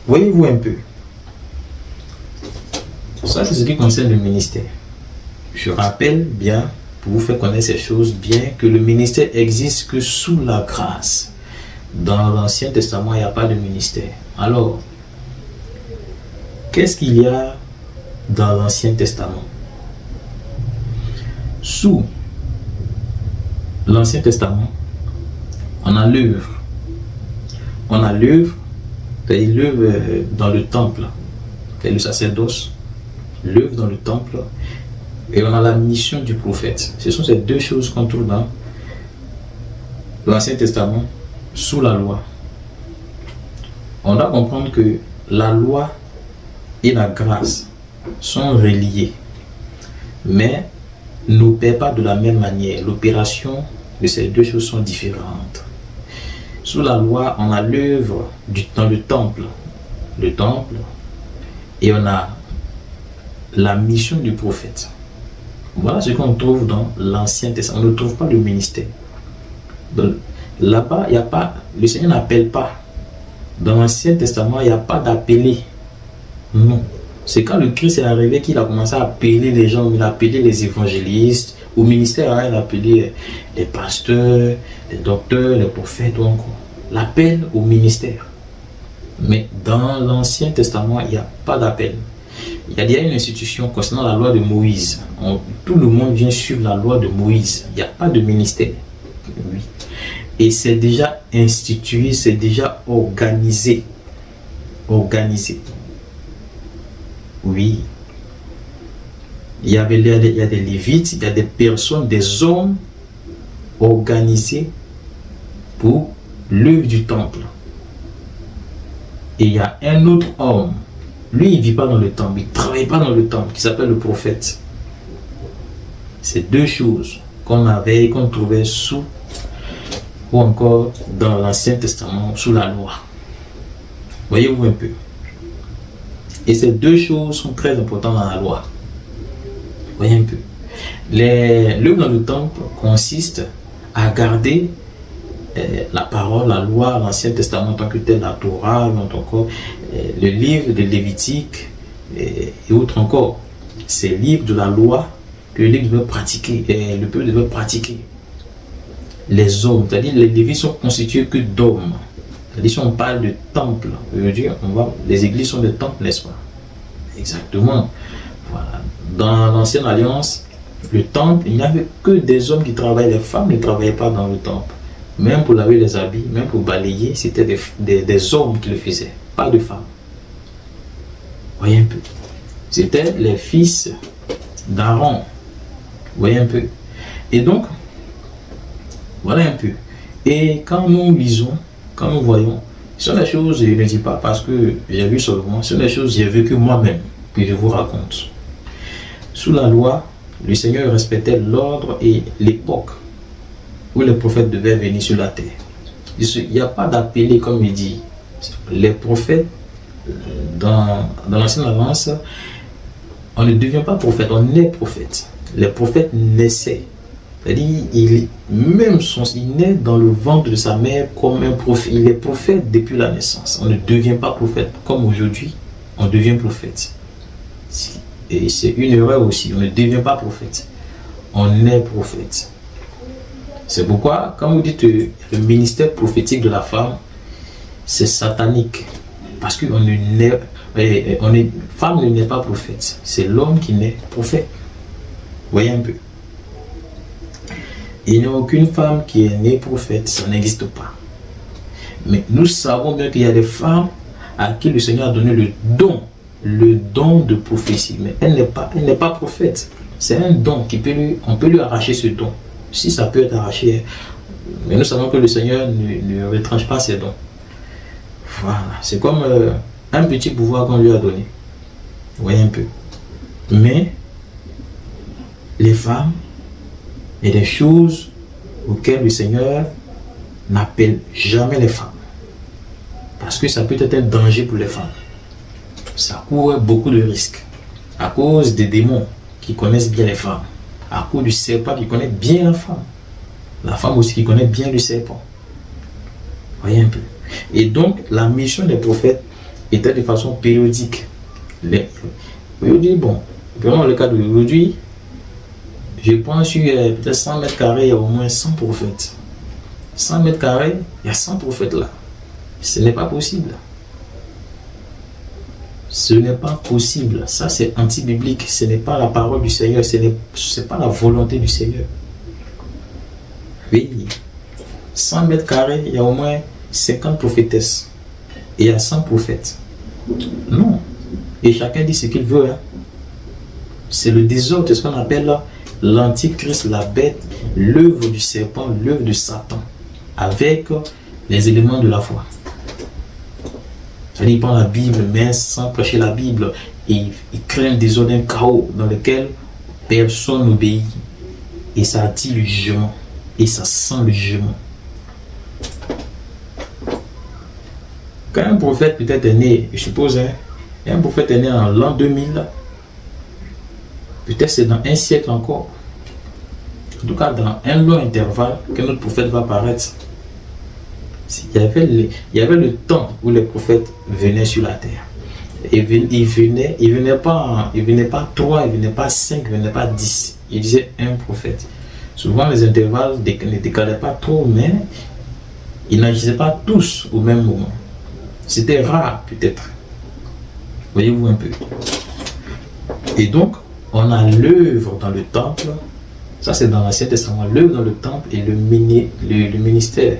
Voyez-vous un peu. Ça, c'est ce qui concerne le ministère. Je rappelle bien, pour vous faire connaître ces choses, bien que le ministère existe que sous la grâce. Dans l'Ancien Testament, il n'y a pas de ministère. Alors, qu'est-ce qu'il y a dans l'Ancien Testament? Sous l'Ancien Testament, on a l'œuvre. On a l'œuvre, c'est-à-dire l'œuvre dans le temple, c'est le sacerdoce. L'œuvre dans le temple, et on a la mission du prophète. Ce sont ces deux choses qu'on trouve dans l'Ancien Testament sous la loi. On doit comprendre que la loi et la grâce sont reliées, mais n'opèrent pas de la même manière. L'opération de ces deux choses sont différentes. Sous la loi, on a l'œuvre dans le temple, et on a la mission du prophète. Voilà ce qu'on trouve dans l'Ancien Testament. On ne trouve pas le ministère. Là-bas, il n'y a pas, le Seigneur n'appelle pas. Dans l'Ancien Testament, il n'y a pas d'appelé. Non. C'est quand le Christ est arrivé qu'il a commencé à appeler les gens. Il a appelé les évangélistes. Au ministère, il a appelé les pasteurs, les docteurs, les prophètes ou encore. L'appel au ministère. Mais dans l'Ancien Testament, il n'y a pas d'appel. Il y a déjà une institution concernant la loi de Moïse. Tout le monde vient suivre la loi de Moïse. Il n'y a pas de ministère. Oui. Et c'est déjà institué, c'est déjà organisé. Organisé. Oui. Il y a des Lévites, il y a des personnes, des hommes organisés pour l'œuvre du temple. Et il y a un autre homme. Lui, il ne vit pas dans le temple, il ne travaille pas dans le temple, qui s'appelle le prophète. C'est deux choses qu'on trouvait sous, ou encore dans l'Ancien Testament, sous la loi. Voyez-vous un peu. Et ces deux choses sont très importantes dans la loi. Voyez un peu. L'œuvre dans le temple consiste à garder la parole, la loi, l'Ancien Testament en tant que tel, la Torah, encore, le livre de Lévitique et autres encore. Ces livres de la loi que le livre devait pratiquer, et le peuple devait pratiquer. Les hommes, c'est-à-dire les Lévites sont constitués que d'hommes. C'est-à-dire si on parle de temple, aujourd'hui, les églises sont des temples, n'est-ce pas? Exactement. Voilà. Dans l'Ancienne Alliance, le temple, il n'y avait que des hommes qui travaillaient, les femmes ne travaillaient pas dans le temple. Même pour laver les habits, même pour balayer, c'était des hommes qui le faisaient, pas de femmes. Voyez un peu. C'était les fils d'Aaron. Voyez un peu. Et donc, voilà un peu. Et quand nous lisons, quand nous voyons, ce sont des choses, je ne dis pas parce que j'ai vu seulement, ce sont des choses que j'ai vécues moi-même, que je vous raconte. Sous la loi, le Seigneur respectait l'ordre et l'époque où les prophètes devaient venir sur la terre. Il n'y a pas d'appelé, comme il dit. Les prophètes, dans l'Ancienne Alliance, on ne devient pas prophète, on est prophète. Les prophètes naissaient. C'est-à-dire, il naît dans le ventre de sa mère comme un prophète. Il est prophète depuis la naissance. On ne devient pas prophète comme aujourd'hui, on devient prophète. Et c'est une erreur aussi, on ne devient pas prophète. On est prophète. C'est pourquoi, quand vous dites le ministère prophétique de la femme, c'est satanique. Parce que femme ne naît pas prophète. C'est l'homme qui naît prophète. Voyez un peu. Il n'y a aucune femme qui est née prophète, ça n'existe pas. Mais nous savons bien qu'il y a des femmes à qui le Seigneur a donné le don de prophétie. Mais elle n'est pas prophète. C'est un don on peut lui arracher ce don. Si ça peut être arraché, mais nous savons que le Seigneur ne retranche pas ses dons. Voilà, c'est comme un petit pouvoir qu'on lui a donné. Vous voyez un peu. Mais les femmes, il y a des choses auxquelles le Seigneur n'appelle jamais les femmes. Parce que ça peut être un danger pour les femmes. Ça court beaucoup de risques. À cause des démons qui connaissent bien les femmes. À cause du serpent qui connaît bien la femme. La femme aussi qui connaît bien le serpent. Voyez un peu. Et donc, la mission des prophètes était de façon périodique. Aujourd'hui, bon, prenons le cas d'aujourd'hui, je pense sur peut-être 100 mètres carrés, il y a au moins 100 prophètes. 100 mètres carrés, il y a 100 prophètes là. Ce n'est pas possible. Ce n'est pas possible. Ça, c'est anti-biblique. Ce n'est pas la parole du Seigneur. Ce n'est pas la volonté du Seigneur. Oui. 100 mètres carrés, il y a au moins 50 prophétesses. Et il y a 100 prophètes. Non. Et chacun dit ce qu'il veut. Hein. C'est le désordre, c'est ce qu'on appelle l'antichrist, la bête, l'œuvre du serpent, l'œuvre de Satan. Avec les éléments de la foi. Il prend la Bible, mais sans prêcher la Bible, et il crée un désordre, un chaos dans lequel personne n'obéit. Et ça attire le jugement. Et ça sent le jugement. Quand un prophète peut-être est né, je suppose, hein, un prophète est né en l'an 2000, peut-être c'est dans un siècle encore. En tout cas, dans un long intervalle, que notre prophète va apparaître. Il y avait le temps où les prophètes venaient sur la terre. Et ils venaient pas 3, ils venaient pas 5, ils venaient pas 10. Ils disaient un prophète. Souvent les intervalles ne décalaient pas trop, mais ils n'agissaient pas tous au même moment. C'était rare peut-être. Voyez-vous un peu. Et donc, on a l'œuvre dans le temple. Ça c'est dans l'Ancien Testament. L'œuvre dans le temple et le ministère.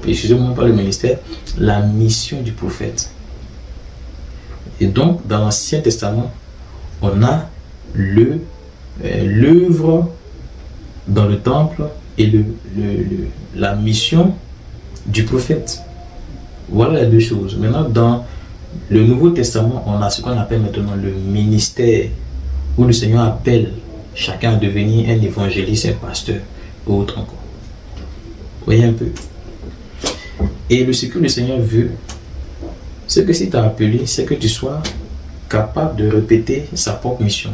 Excusez-moi, pas le ministère, la mission du prophète. Et donc, dans l'Ancien Testament, on a l'œuvre dans le temple et la mission du prophète. Voilà les deux choses. Maintenant, dans le Nouveau Testament, on a ce qu'on appelle maintenant le ministère, où le Seigneur appelle chacun à devenir un évangéliste, un pasteur, ou autre encore. Vous voyez un peu. Et ce que le Seigneur veut, c'est que si tu as appelé, c'est que tu sois capable de répéter sa propre mission.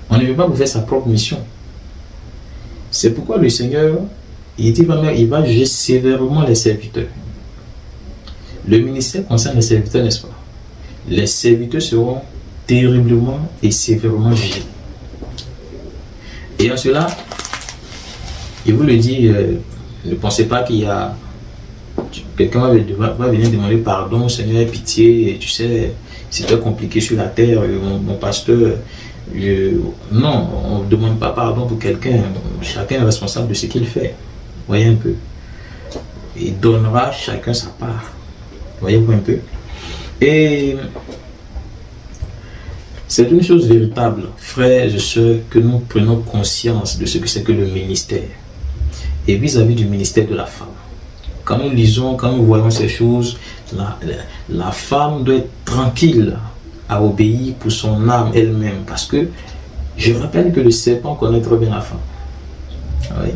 On ne veut pas vous faire sa propre mission. C'est pourquoi le Seigneur Il dit il va juger sévèrement les serviteurs. Le ministère concerne les serviteurs, n'est-ce pas? Les serviteurs seront terriblement et sévèrement jugés. Et en cela, il vous le dit, ne pensez pas qu'il y a quelqu'un va venir demander pardon, Seigneur, pitié, et tu sais, c'est très compliqué sur la terre, mon pasteur. Non, on ne demande pas pardon pour quelqu'un. Chacun est responsable de ce qu'il fait. Voyez un peu. Il donnera chacun sa part. Voyez-vous un peu. Et c'est une chose véritable, frères et sœurs, que nous prenons conscience de ce que c'est que le ministère. Et vis-à-vis du ministère de la femme. Quand nous lisons, quand nous voyons ces choses, la femme doit être tranquille à obéir pour son âme elle-même. Parce que je rappelle que le serpent connaît très bien la femme. Oui.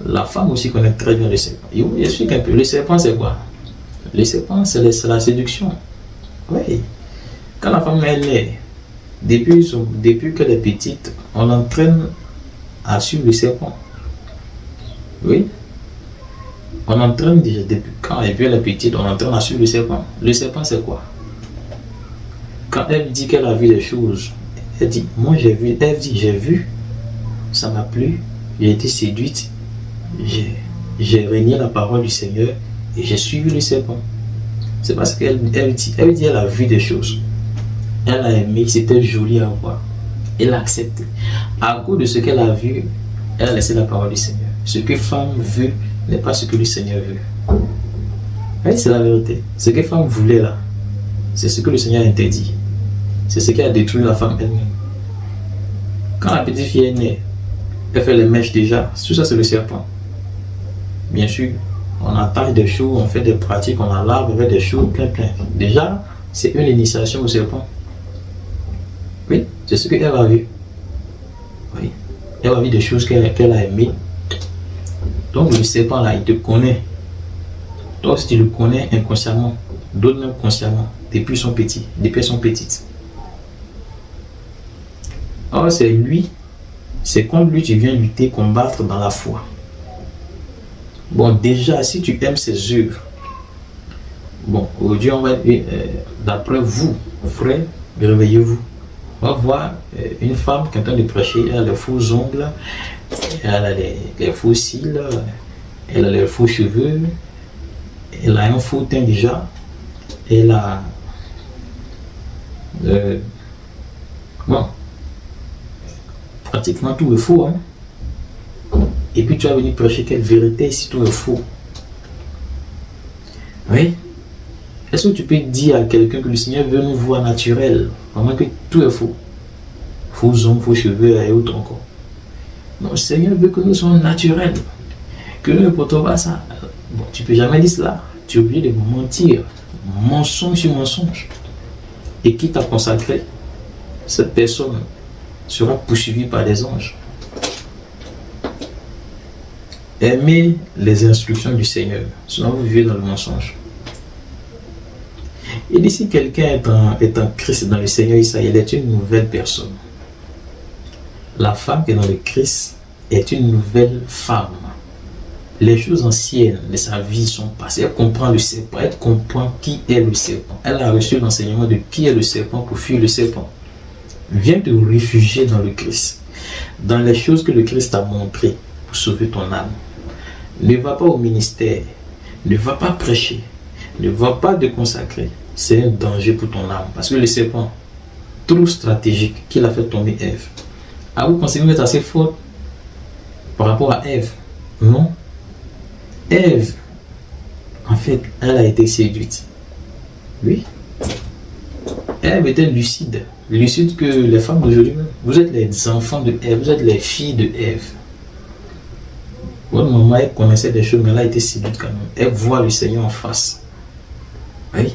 La femme aussi connaît très bien le serpent. Je vous explique un peu. Le serpent, c'est quoi? Le serpent, c'est la séduction. Oui. Quand la femme est née, depuis qu'elle est petite, on l'entraîne à suivre le serpent. Oui. On entraîne déjà depuis quand elle est petite, on entraîne à suivre le serpent. Le serpent, c'est quoi? Quand elle dit qu'elle a vu les choses, elle dit, moi j'ai vu, elle dit, j'ai vu, ça m'a plu, j'ai été séduite, j'ai régné la parole du Seigneur et j'ai suivi le serpent. C'est parce qu'elle dit, elle a vu des choses. Elle a aimé, c'était joli à voir. Elle a accepté. À cause de ce qu'elle a vu, elle a laissé la parole du Seigneur. Ce que femme veut n'est pas ce que le Seigneur veut. Oui, c'est la vérité. Ce que femme voulait là, c'est ce que le Seigneur a interdit. C'est ce qui a détruit la femme elle-même. Quand la petite fille est née, elle fait les mèches déjà. Tout ça, c'est le serpent. Bien sûr, on attaque des choses, on fait des pratiques, on a l'arbre avec des choses plein. Déjà, c'est une initiation au serpent. Oui, c'est ce qu'elle a vu. Oui, elle a vu des choses qu'elle a aimées. Donc le serpent là, il te connaît. Toi aussi tu le connais inconsciemment. D'autres même consciemment. Depuis son petit, depuis elles sont petites. Or c'est lui, c'est contre lui tu viens lutter, combattre dans la foi. Bon déjà, si tu aimes ses œuvres, bon, aujourd'hui on va, d'après vous, frères, réveillez-vous. On va voir une femme qui est en train de prêcher, elle a les faux ongles, elle a les faux cils, elle a les faux cheveux, elle a un faux teint déjà, elle a bon, pratiquement tout est faux, hein? Et puis tu vas venir prêcher quelle vérité si tout est faux? Oui. Est-ce que tu peux dire à quelqu'un que le Seigneur veut nous voir naturel, pendant que tout est faux? Faux ongles, faux cheveux et autres encore. Non, le Seigneur veut que nous soyons naturels. Que nous ne portons pas ça. Bon, tu ne peux jamais dire cela. Tu es obligé de mentir. Mensonge sur mensonge. Et qui t'a consacré, cette personne sera poursuivie par des anges. Aimez les instructions du Seigneur. Sinon vous vivez dans le mensonge. Et si quelqu'un est en Christ dans le Seigneur, il est une nouvelle personne. La femme qui est dans le Christ est une nouvelle femme. Les choses anciennes de sa vie sont passées. Elle comprend le serpent, elle comprend qui est le serpent. Elle a reçu l'enseignement de qui est le serpent pour fuir le serpent. Viens te réfugier dans le Christ, dans les choses que le Christ t'a montrées pour sauver ton âme. Ne va pas au ministère, ne va pas prêcher, ne va pas te consacrer. C'est un danger pour ton âme. Parce que le serpent, trop stratégique, qu'il a fait tomber Ève. Ah, vous pensez que vous êtes assez fort par rapport à Ève? Non. Ève, en fait, elle a été séduite. Oui. Ève était lucide. Lucide que les femmes d'aujourd'hui. Vous êtes les enfants de Ève, vous êtes les filles de Ève. Votre maman, elle connaissait des choses, mais elle a été séduite quand même. Elle voit le Seigneur en face. Oui.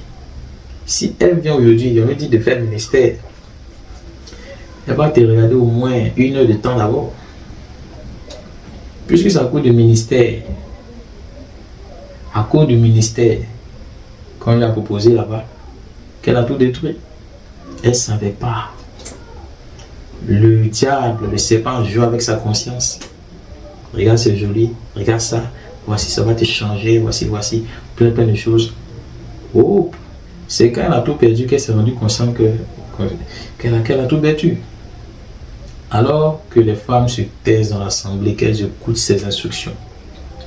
Si elle vient aujourd'hui, on lui dit de faire le ministère, elle va te regarder au moins 1 heure de temps d'abord. Puisque c'est à cause du ministère, qu'on lui a proposé là-bas, qu'elle a tout détruit. Elle ne savait pas. Le diable, le serpent joue avec sa conscience. regarde c'est joli, regarde ça, voici ça va te changer, voici, plein de choses. Oh, c'est quand elle a tout perdu qu'elle s'est rendue consciente qu'elle a tout perdu. Alors que les femmes se taisent dans l'assemblée, qu'elles écoutent ses instructions.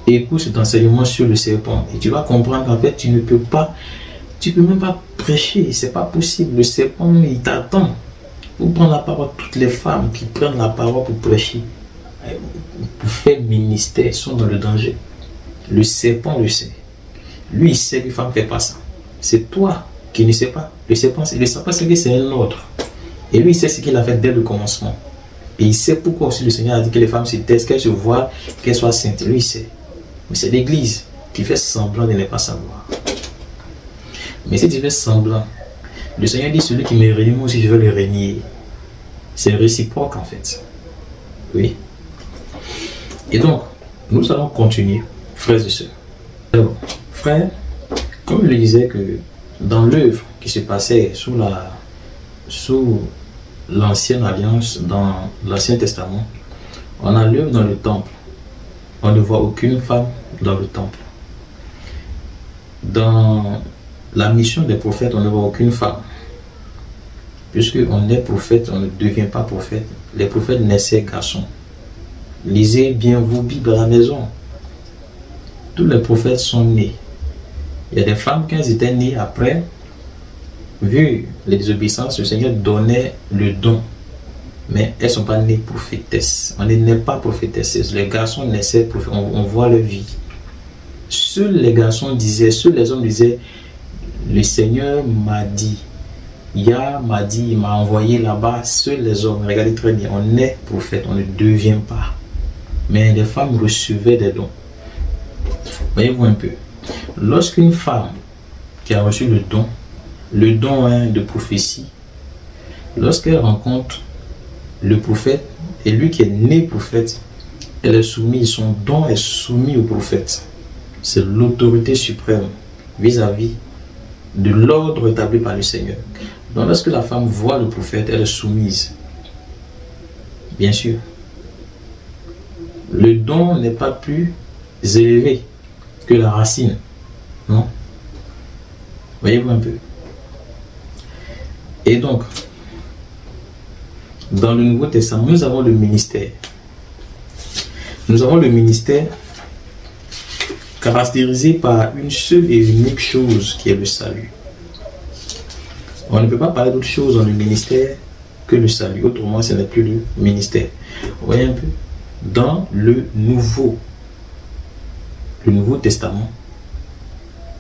Écoute cet enseignement sur le serpent et tu vas comprendre qu'en fait tu peux même pas prêcher, c'est pas possible. Le serpent il t'attend pour prendre la parole. Toutes les femmes qui prennent la parole pour prêcher, pour faire ministère, sont dans le danger. Le serpent le sait. Lui il sait que les femmes ne font pas ça. C'est toi qui ne sais pas. Le serpent sait que c'est un autre. Et lui il sait ce qu'il a fait dès le commencement. Et il sait pourquoi aussi le Seigneur a dit que les femmes se taisent, qu'elles se voient, qu'elles soient saintes. Lui il sait. Mais c'est l'Église qui fait semblant de ne pas savoir. Mais si tu fais semblant, le Seigneur dit celui qui me renie, moi aussi je veux le renier. C'est réciproque en fait. Oui. Et donc, nous allons continuer, frères et sœurs. Alors, frères, comme je le disais que dans l'œuvre qui se passait sous l'ancienne alliance, dans l'Ancien Testament, on a l'œuvre dans le temple. On ne voit aucune femme dans le temple. Dans la mission des prophètes, on ne voit aucune femme. Puisqu'on est prophète, on ne devient pas prophète. Les prophètes naissaient garçons. Lisez bien vos Bibles à la maison. Tous les prophètes sont nés. Il y a des femmes, quand elles étaient nées après, vu les désobéissances, le Seigneur donnait le don. Mais elles ne sont pas nées prophétesses. On n'est pas prophétesses. Les garçons naissaient prophètes. On voit leur vie. Seuls les garçons disaient, seuls les hommes disaient, le Seigneur m'a dit, Yah m'a dit, il m'a envoyé là-bas. Seuls les hommes, regardez très bien, on est prophète, on ne devient pas. Mais les femmes recevaient des dons. Voyez-vous un peu. Lorsqu'une femme qui a reçu le don de prophétie, lorsqu'elle rencontre le prophète, et lui qui est né prophète, elle est soumise, son don est soumis au prophète. C'est l'autorité suprême vis-à-vis de l'ordre établi par le Seigneur. Donc lorsque la femme voit le prophète, elle est soumise. Bien sûr. Le don n'est pas plus élevé que la racine. Non? Voyez-vous un peu. Et donc, dans le Nouveau Testament, nous avons le ministère. Nous avons le ministère caractérisé par une seule et unique chose qui est le salut. On ne peut pas parler d'autre chose dans le ministère que le salut. Autrement, ce n'est plus le ministère. Vous voyez un peu? Dans le Nouveau Testament,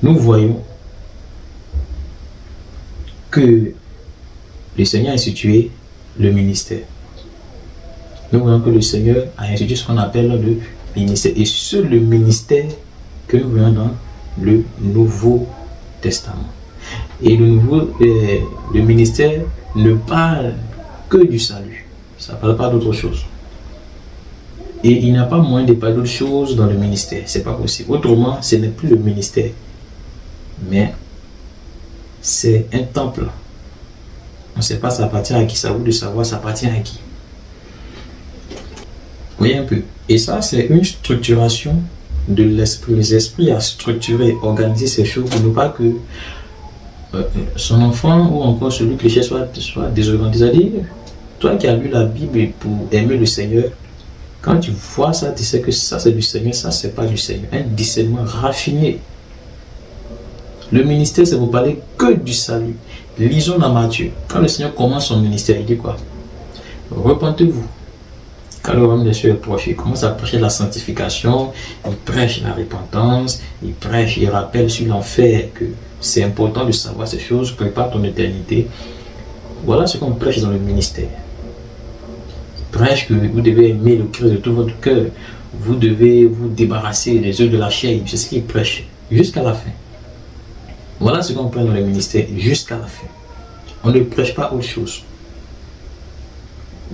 nous voyons que le Seigneur a institué le ministère. Nous voyons que le Seigneur a institué ce qu'on appelle le ministère. Et seul le ministère que nous voyons dans le Nouveau Testament. Et le ministère ne parle que du salut. Ça ne parle pas d'autre chose. Et il n'y a pas moyen de parler d'autre chose dans le ministère. Ce n'est pas possible. Autrement, ce n'est plus le ministère. Mais c'est un temple. On ne sait pas ça appartient à qui. Ça vaut de savoir ça appartient à qui. Vous voyez un peu. Et ça, c'est une structuration de l'esprit. L'esprit a structuré, organisé ces choses pour ne pas que son enfant ou encore celui qui cherche soit désorganisé. C'est-à-dire, toi qui as lu la Bible pour aimer le Seigneur, quand tu vois ça, tu sais que ça c'est du Seigneur, ça c'est pas du Seigneur. Un discernement raffiné. Le ministère, c'est pour parler que du salut. Lisons dans Matthieu. Quand le Seigneur commence son ministère, il dit quoi? Repentez-vous. Quand le royaume des cieux est proche, il commence à prêcher la sanctification, il prêche la repentance, il rappelle sur l'enfer que c'est important de savoir ces choses, prépare ton éternité. Voilà ce qu'on prêche dans le ministère. Prêche que vous devez aimer le Christ de tout votre cœur, vous devez vous débarrasser des œufs de la chair, c'est ce qu'il prêche jusqu'à la fin. Voilà ce qu'on prêche dans le ministère jusqu'à la fin. On ne prêche pas autre chose.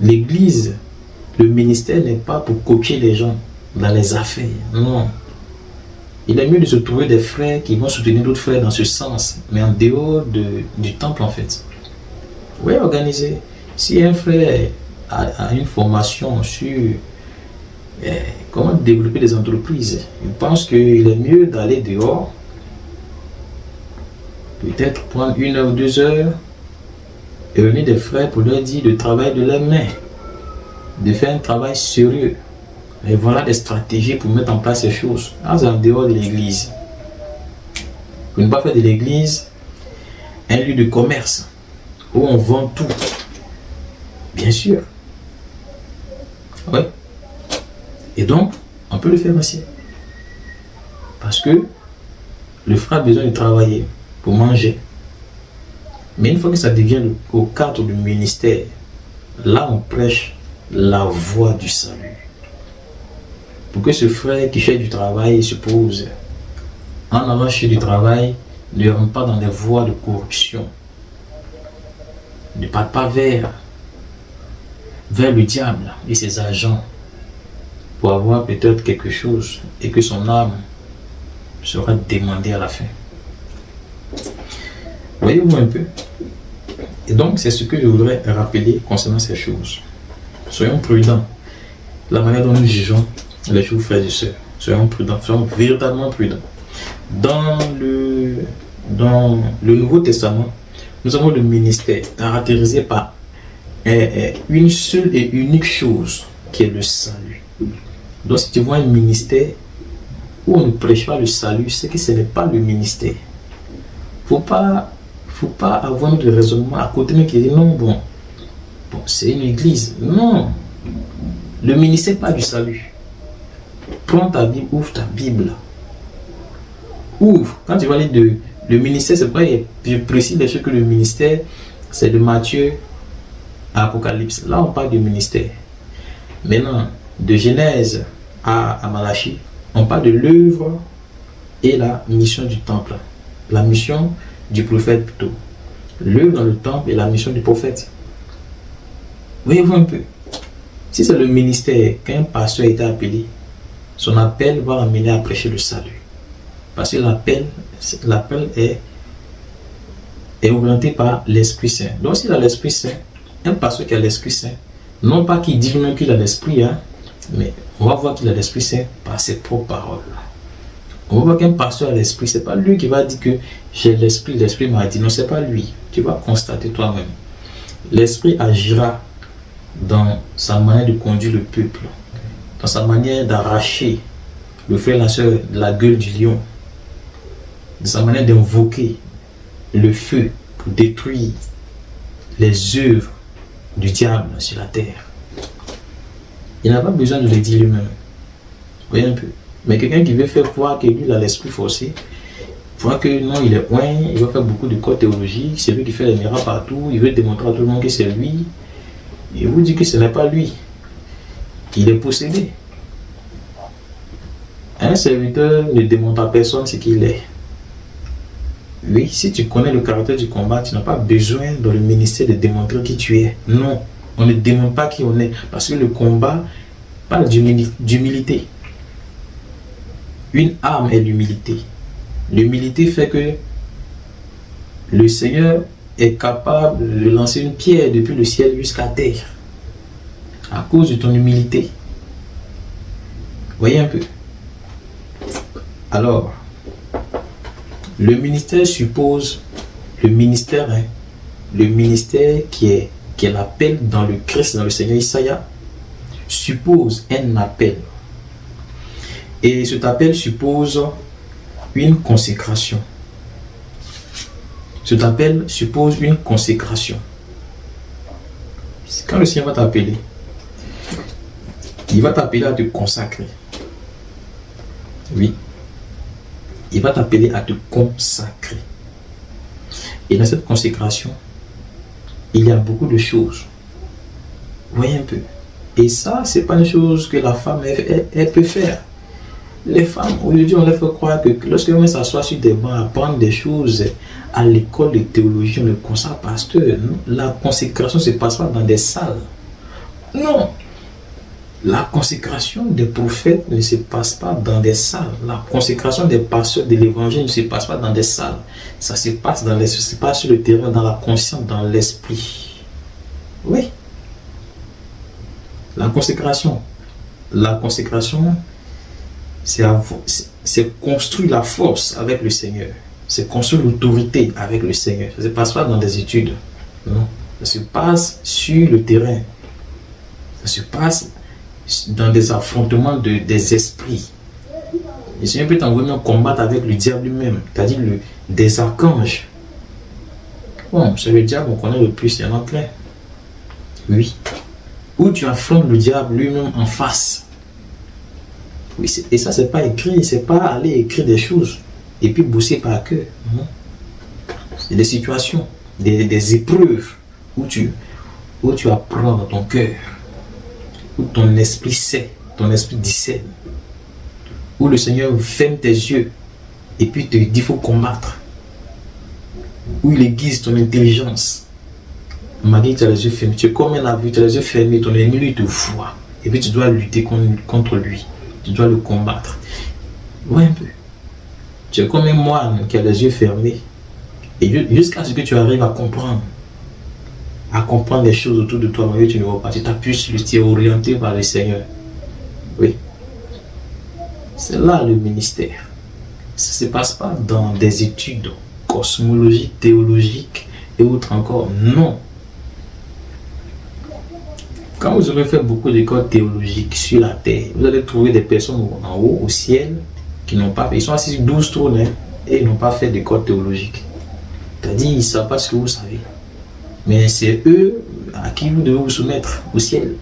L'église, le ministère n'est pas pour coacher les gens dans les affaires. Non. Il est mieux de se trouver des frères qui vont soutenir d'autres frères dans ce sens, mais en dehors du temple en fait. Oui, organisé. Si un frère a une formation sur comment développer des entreprises. Ils pensent qu'il est mieux d'aller dehors, peut-être prendre 1 heure ou 2 heures, et réunir des frères pour leur dire de travailler de leurs mains, de faire un travail sérieux. Et voilà des stratégies pour mettre en place ces choses. En dehors de l'église. Pour ne pas faire de l'église un lieu de commerce où on vend tout. Bien sûr. Oui. Et donc, on peut le faire aussi. Parce que le frère a besoin de travailler pour manger. Mais une fois que ça devient au cadre du ministère, là on prêche la voie du salut. Pour que ce frère qui fait du travail se pose en allant chez du travail, ne rentre pas dans des voies de corruption. Ne parte pas vers le diable et ses agents pour avoir peut-être quelque chose et que son âme sera demandée à la fin. Voyez-vous un peu? Et donc, c'est ce que je voudrais rappeler concernant ces choses. Soyons prudents. La manière dont nous jugeons les choses, frères et sœurs. Soyons prudents, soyons véritablement prudents. Dans le Nouveau Testament, nous avons le ministère caractérisé par une seule et unique chose qui est le salut. Donc, si tu vois un ministère où on ne prêche pas le salut, c'est que ce n'est pas le ministère. Faut pas avoir notre raisonnement à côté, mais qui dit non, bon, c'est une église. Non, le ministère pas du salut. Prends ta Bible, ouvre ta Bible. Ouvre. Quand tu vas lire le ministère, c'est pas je précise les choses que le ministère, c'est de Matthieu à Apocalypse. Là, on parle du ministère. Maintenant, de Genèse à Malachie, on parle de l'œuvre et la mission du temple. La mission du prophète plutôt. L'œuvre dans le temple et la mission du prophète. Voyez-vous un peu. Si c'est le ministère qu'un pasteur a été appelé, son appel va l'amener à prêcher le salut. Parce que l'appel est orienté par l'Esprit Saint. Donc s'il a l'Esprit Saint, un pasteur qui a l'Esprit Saint, non pas qu'il dit même qu'il a l'Esprit, mais on va voir qu'il a l'Esprit Saint par ses propres paroles. On va voir qu'un pasteur a l'Esprit, c'est pas lui qui va dire que j'ai l'Esprit m'a dit. Non, c'est pas lui. Tu vas constater toi-même. L'Esprit agira dans sa manière de conduire le peuple, dans sa manière d'arracher le frère et la soeur de la gueule du lion, de sa manière d'invoquer le feu pour détruire les œuvres du diable sur la terre. Il n'a pas besoin de le dire lui-même. Voyez un peu. Mais quelqu'un qui veut faire croire que lui il a l'esprit forcé, voit que non, il est loin, il va faire beaucoup de cours théologiques, c'est lui qui fait les miracles partout, il veut démontrer à tout le monde que c'est lui. Il vous dit que ce n'est pas lui. Il est possédé. Un serviteur ne démontre à personne ce qu'il est. Oui, si tu connais le caractère du combat, tu n'as pas besoin dans le ministère de démontrer qui tu es. Non, on ne démontre pas qui on est. Parce que le combat parle d'humilité. Une arme est l'humilité. L'humilité fait que le Seigneur est capable de lancer une pierre depuis le ciel jusqu'à terre. À cause de ton humilité. Voyez un peu. Alors, le ministère suppose, le ministère qui est l'appel dans le Christ, dans le Seigneur Isaïe, suppose un appel. Et cet appel suppose une consécration. Cet appel suppose une consécration. Quand le Seigneur va t'appeler, il va t'appeler à te consacrer. Oui. Il va t'appeler à te consacrer. Et dans cette consécration, il y a beaucoup de choses. Voyez un peu. Et ça, c'est pas une chose que la femme, elle peut faire. Les femmes, aujourd'hui, on leur fait croire que lorsqu'on s'assoit sur des bancs, apprendre des choses à l'école de théologie, on le consacre pasteur. La consécration ne se passe pas dans des salles. Non. La consécration des prophètes ne se passe pas dans des salles. La consécration des pasteurs de l'évangile ne se passe pas dans des salles. Ça se passe sur le terrain, dans la conscience, dans l'esprit. Oui. La consécration. la consécration, c'est construire la force avec le Seigneur. C'est construire l'autorité avec le Seigneur. Ça ne se passe pas dans des études. Non. Ça se passe sur le terrain. Ça se passe dans des affrontements des esprits. Le Seigneur peut t'envoyer en combattre avec le diable lui-même, c'est-à-dire des archanges. Bon, c'est le diable, on connaît le plus, il y en a plein. Oui. Où tu affrontes le diable lui-même en face. Oui, et ça, c'est pas écrit, c'est pas aller écrire des choses et puis bosser par cœur. C'est des situations, des épreuves où tu apprends dans ton cœur, où ton esprit sait, ton esprit discerne, où le Seigneur ferme tes yeux et puis te dit qu'il faut combattre, où il aiguise ton intelligence. Malgré que tu as les yeux fermés, tu es comme un aveugle, tu as les yeux fermés, ton ennemi lui te voit et puis tu dois lutter contre lui, tu dois le combattre. Ouais, un peu. Tu es comme un moine qui a les yeux fermés et jusqu'à ce que tu arrives à comprendre les choses autour de toi, malgré que tu ne vois pas, tu t'appuies sur lui, tu es orienté par le Seigneur. Oui. C'est là le ministère. Ça ne se passe pas dans des études cosmologiques, théologiques et autres encore. Non. Quand vous aurez fait beaucoup d'écoles théologiques sur la terre, vous allez trouver des personnes en haut, au ciel, qui n'ont pas fait. Ils sont assis sur 12 trônes et ils n'ont pas fait d'école théologique. C'est-à-dire, ils ne savent pas ce que vous savez. Mais c'est eux à qui vous devez vous soumettre au ciel.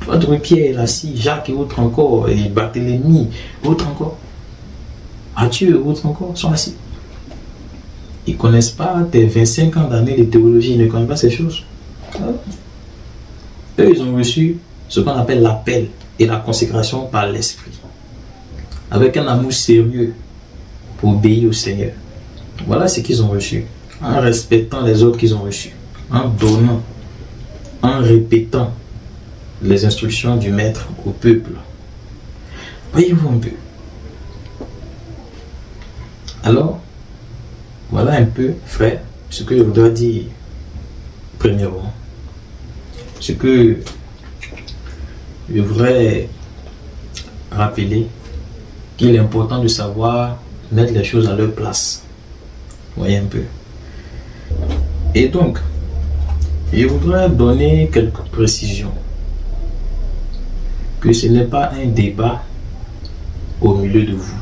Votre Pierre assis, Jacques et autres encore, et Barthélemy, autres encore, Mathieu et autres encore sont assis. Ils ne connaissent pas tes 25 ans d'années de théologie, ils ne connaissent pas ces choses. Eux, ils ont reçu ce qu'on appelle l'appel et la consécration par l'Esprit, avec un amour sérieux pour obéir au Seigneur. Voilà ce qu'ils ont reçu, en respectant les autres qu'ils ont reçus, en donnant, en répétant les instructions du maître au peuple. Voyez-vous un peu. Alors, voilà un peu, frère, ce que je voudrais dire premièrement. Ce que je voudrais rappeler, qu'il est important de savoir mettre les choses à leur place. Voyez un peu. Et donc, je voudrais donner quelques précisions. Que ce n'est pas un débat au milieu de vous.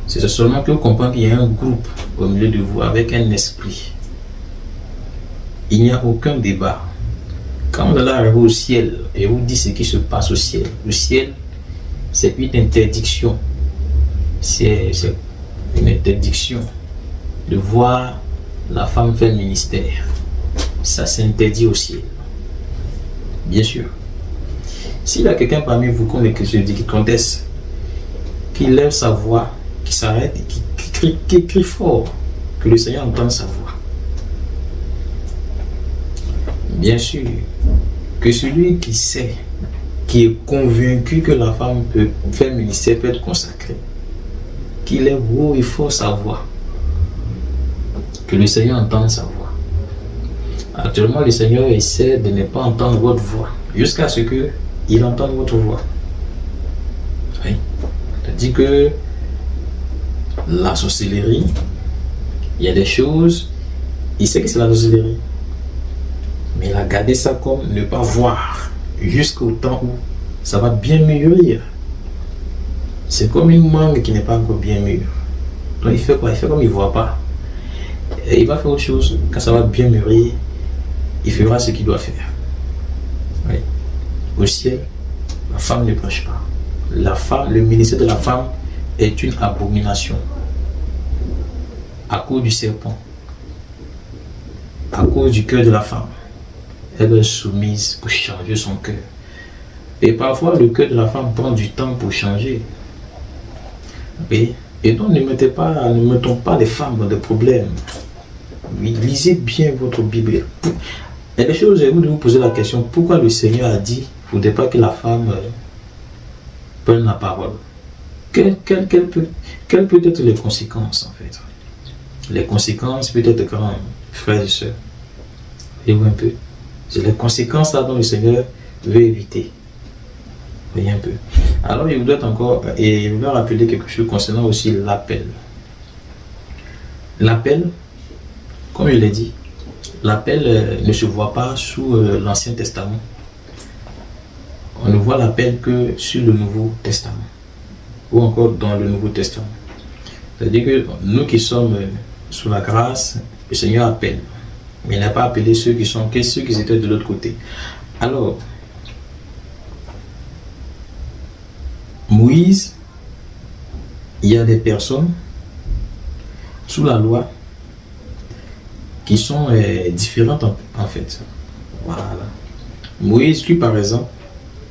C'est seulement que vous comprenez qu'il y a un groupe au milieu de vous avec un esprit. Il n'y a aucun débat. Quand vous allez arriver au ciel et vous dites ce qui se passe au ciel, le ciel, c'est une interdiction. C'est une interdiction de voir la femme faire le ministère. Ça s'interdit au ciel. Bien sûr. S'il y a quelqu'un parmi vous, comme je dis, qui conteste, qui lève sa voix, qui s'arrête et qui crie fort, que le Seigneur entende sa voix. Bien sûr, que celui qui sait, qui est convaincu que la femme peut faire le ministère, peut être consacrée, qu'il lève haut et fort sa voix, que le Seigneur entende sa voix. Actuellement, le Seigneur essaie de ne pas entendre votre voix, jusqu'à ce qu'il entende votre voix. Oui. C'est-à-dire que la sorcellerie, il y a des choses, il sait que c'est la sorcellerie, mais il a gardé ça comme ne pas voir, jusqu'au temps où ça va bien mûrir. C'est comme une mangue qui n'est pas encore bien mûre. Donc il fait quoi? Il fait comme il ne voit pas. Et il va faire autre chose. Quand ça va bien mûrir, il fera ce qu'il doit faire. Oui. Au ciel, la femme ne prêche pas. La femme, le ministère de la femme est une abomination. À cause du serpent, à cause du cœur de la femme, elle est soumise pour changer son cœur. Et parfois, le cœur de la femme prend du temps pour changer. Et donc, ne mettons pas les femmes dans des problèmes. Oui, lisez bien votre Bible. Il y a des choses, je vais vous poser la question, pourquoi le Seigneur a dit qu'il ne faudrait pas que la femme prenne la parole? Quelles peut être les conséquences, en fait? Les conséquences peut être grandes, frères et sœurs. Voyez-vous un peu. C'est les conséquences là dont le Seigneur veut éviter. Voyez un peu. Alors, je voudrais encore, et je voudrais rappeler quelque chose concernant aussi l'appel. L'appel, comme je l'ai dit, l'appel ne se voit pas sous l'Ancien Testament. On ne voit l'appel que sur le Nouveau Testament, ou encore dans le Nouveau Testament. C'est-à-dire que nous qui sommes sous la grâce, le Seigneur appelle. Mais il n'a pas appelé ceux qui étaient de l'autre côté. Alors, Moïse, il y a des personnes sous la loi qui sont différentes en fait. Voilà. Moïse, lui par exemple,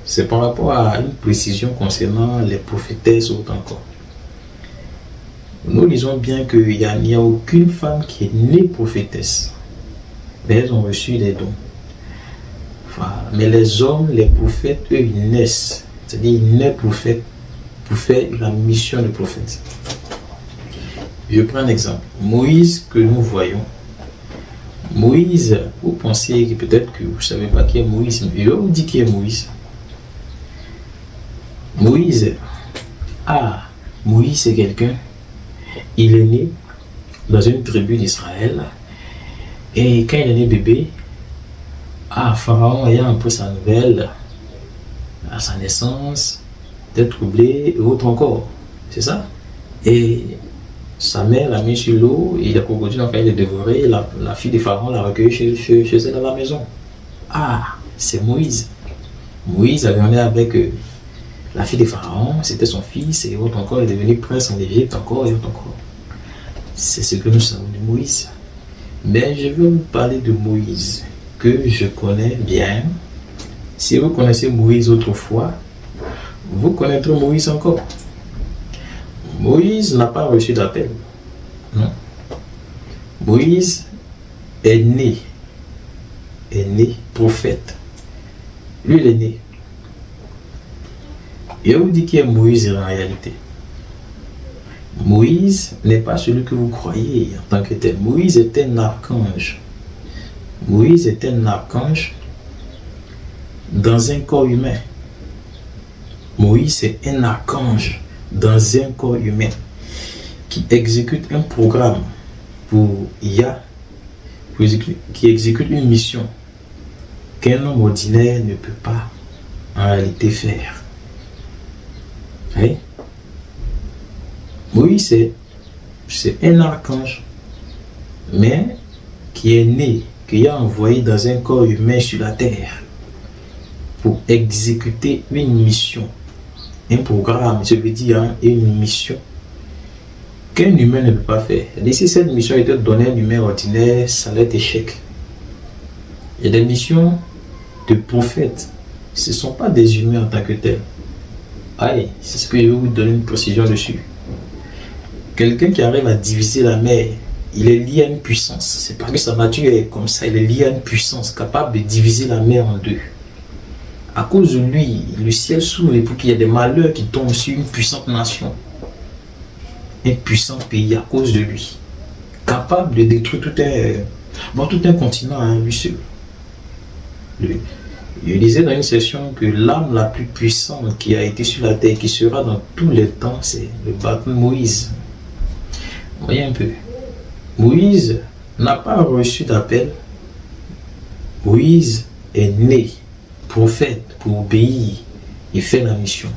c'est par rapport à une précision concernant les prophétesses ou autre encore. Nous lisons bien qu'il n'y a aucune femme qui est née prophétesse. Mais elles ont reçu des dons. Voilà. Mais les hommes, les prophètes, eux, ils naissent. C'est-à-dire, ils naissent prophètes pour faire la mission de prophète. Je prends un exemple. Moïse que nous voyons. Moïse, vous pensez que peut-être que vous ne savez pas qui est Moïse. Je vais vous dire qui est Moïse. Moïse, Moïse c'est quelqu'un, il est né dans une tribu d'Israël et quand il est né bébé, Pharaon ayant un peu sa nouvelle à sa naissance, d'être troublé et autre encore, c'est ça. Et sa mère l'a mis sur l'eau et il a crocodile en fait, il est dévoré, la fille de Pharaon l'a recueilli chez elle à la maison. C'est Moïse. Moïse avait né avec la fille de Pharaon, c'était son fils, et autre encore, il est devenu prince en Égypte, encore et autre encore. C'est ce que nous savons de Moïse. Mais je veux vous parler de Moïse, que je connais bien. Si vous connaissez Moïse autrefois, vous connaîtrez Moïse encore. Moïse n'a pas reçu d'appel. Non. Moïse est né prophète. Lui, il est né. Et on vous dit qui est Moïse en réalité. Moïse n'est pas celui que vous croyez en tant que tel. Moïse est un archange. Moïse est un archange dans un corps humain. Moïse est un archange dans un corps humain qui exécute un programme pour Yah, qui exécute une mission qu'un homme ordinaire ne peut pas en réalité faire. Oui. Moïse, c'est un archange, mais qui est né, qui a envoyé dans un corps humain sur la terre pour exécuter une mission, un programme, je veux dire une mission qu'un humain ne peut pas faire. Et si cette mission était donnée à un humain ordinaire, ça allait être échec. Il y a des missions de prophètes, ce ne sont pas des humains en tant que tels. C'est ce que je vais vous donner une précision dessus. Quelqu'un qui arrive à diviser la mer, il est lié à une puissance. C'est pas que sa nature est comme ça, il est lié à une puissance capable de diviser la mer en deux. À cause de lui, le ciel s'ouvre pour qu'il y ait des malheurs qui tombent sur une puissante nation, un puissant pays à cause de lui. Capable de détruire tout un continent, lui seul. Je disais dans une session que l'âme la plus puissante qui a été sur la terre, qui sera dans tous les temps, c'est le baptême Moïse. Voyez un peu. Moïse n'a pas reçu d'appel. Moïse est né prophète pour obéir et faire la mission.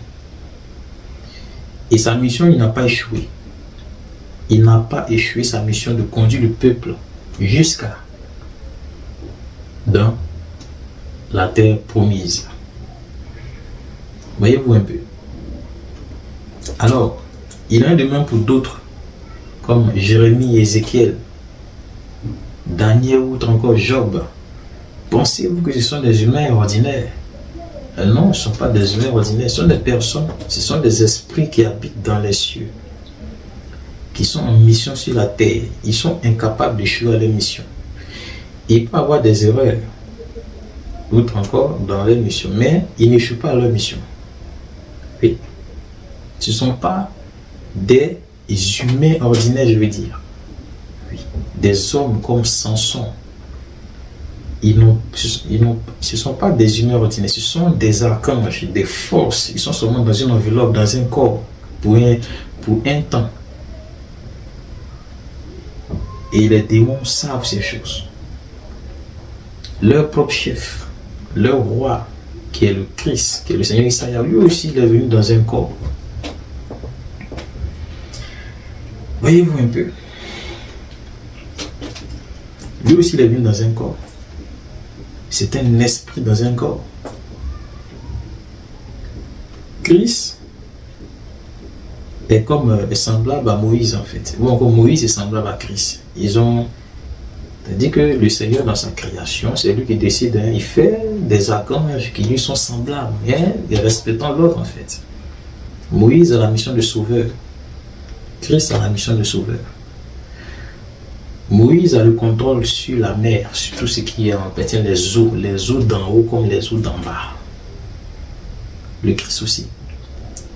Et sa mission, il n'a pas échoué. Il n'a pas échoué sa mission de conduire le peuple jusqu'à dans la terre promise. Voyez-vous un peu. Alors, il en est de même pour d'autres, comme Jérémie, Ézéchiel, Daniel ou encore Job. Pensez-vous que ce sont des humains ordinaires? Non, ce ne sont pas des humains ordinaires, ce sont des personnes, ce sont des esprits qui habitent dans les cieux, qui sont en mission sur la terre. Ils sont incapables d'échouer à leur mission. Il peut y avoir des erreurs, d'autres encore dans leur mission, mais ils n'échouent pas à leur mission. Oui. Ce ne sont pas des humains ordinaires, je veux dire. Oui. Des hommes comme Samson, ce ne sont pas des humains ordinaires, ce sont des archanges, des forces. Ils sont seulement dans une enveloppe, dans un corps, pour un temps. Et les démons savent ces choses. Leur propre chef, leur roi, qui est le Christ, qui est le Seigneur Isaïe, lui aussi il est venu dans un corps. Voyez-vous un peu? Lui aussi il est venu dans un corps. C'est un esprit dans un corps. Christ est semblable à Moïse en fait. Ou encore Moïse est semblable à Christ. C'est-à-dire que le Seigneur dans sa création, c'est lui qui décide, il fait des archanges qui lui sont semblables, et respectant l'autre en fait. Moïse a la mission de sauveur. Christ a la mission de sauveur. Moïse a le contrôle sur la mer, sur tout ce qui est en fait les eaux d'en haut comme les eaux d'en bas. Le Christ aussi.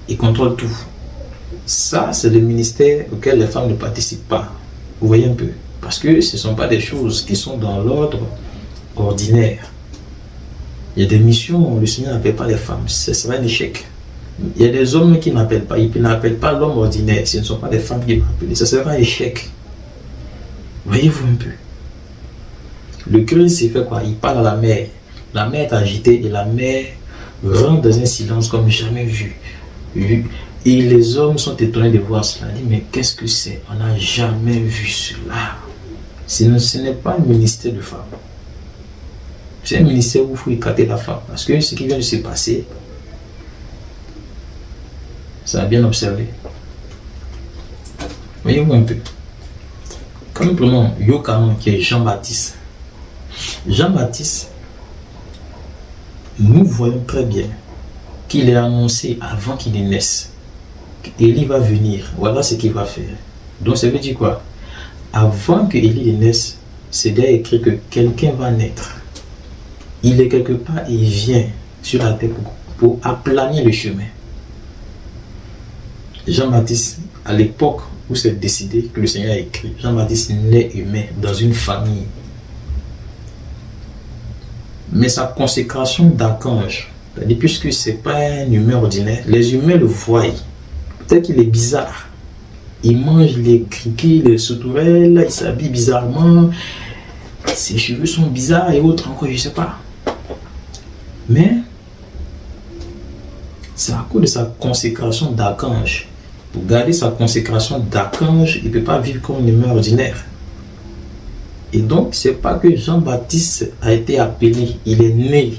Il contrôle tout. Ça, c'est le ministère auquel les femmes ne participent pas. Vous voyez un peu? Parce que ce ne sont pas des choses qui sont dans l'ordre ordinaire. Il y a des missions où le Seigneur n'appelle pas les femmes. Ce serait un échec. Il y a des hommes qui n'appellent pas. Ils n'appellent pas l'homme ordinaire. Ce ne sont pas des femmes qui vont appeler. Ce sera un échec. Voyez-vous un peu? Le Christ, il fait quoi? Il parle à la mer. La mer est agitée et la mer rentre dans un silence comme jamais vu. Et les hommes sont étonnés de voir cela. Ils disent, mais qu'est-ce que c'est? On n'a jamais vu cela. Ce n'est pas un ministère de femmes. C'est un ministère où il faut écarter la femme. Parce que ce qui vient de se passer, ça a bien observé. Voyez-vous un peu. Quand nous prenons Yochanan, qui est Jean-Baptiste. Jean-Baptiste, nous voyons très bien qu'il est annoncé avant qu'il naisse. Élie va venir, voilà ce qu'il va faire. Donc ça veut dire quoi? Avant que Élie naisse, c'est déjà écrit que quelqu'un va naître. Il est quelque part et il vient sur la terre pour aplanir le chemin. Jean-Baptiste, à l'époque où c'est décidé que le Seigneur a écrit, Jean-Baptiste naît humain dans une famille. Mais sa consécration d'archange, puisque ce n'est pas un humain ordinaire, les humains le voient. Peut-être qu'il est bizarre. Il mange les criquets, les sauterelles, il s'habille bizarrement, ses cheveux sont bizarres et autres encore, je ne sais pas. Mais c'est à cause de sa consécration d'archange. Pour garder sa consécration d'archange, il ne peut pas vivre comme un humain ordinaire. Et donc, ce n'est pas que Jean-Baptiste a été appelé, il est né.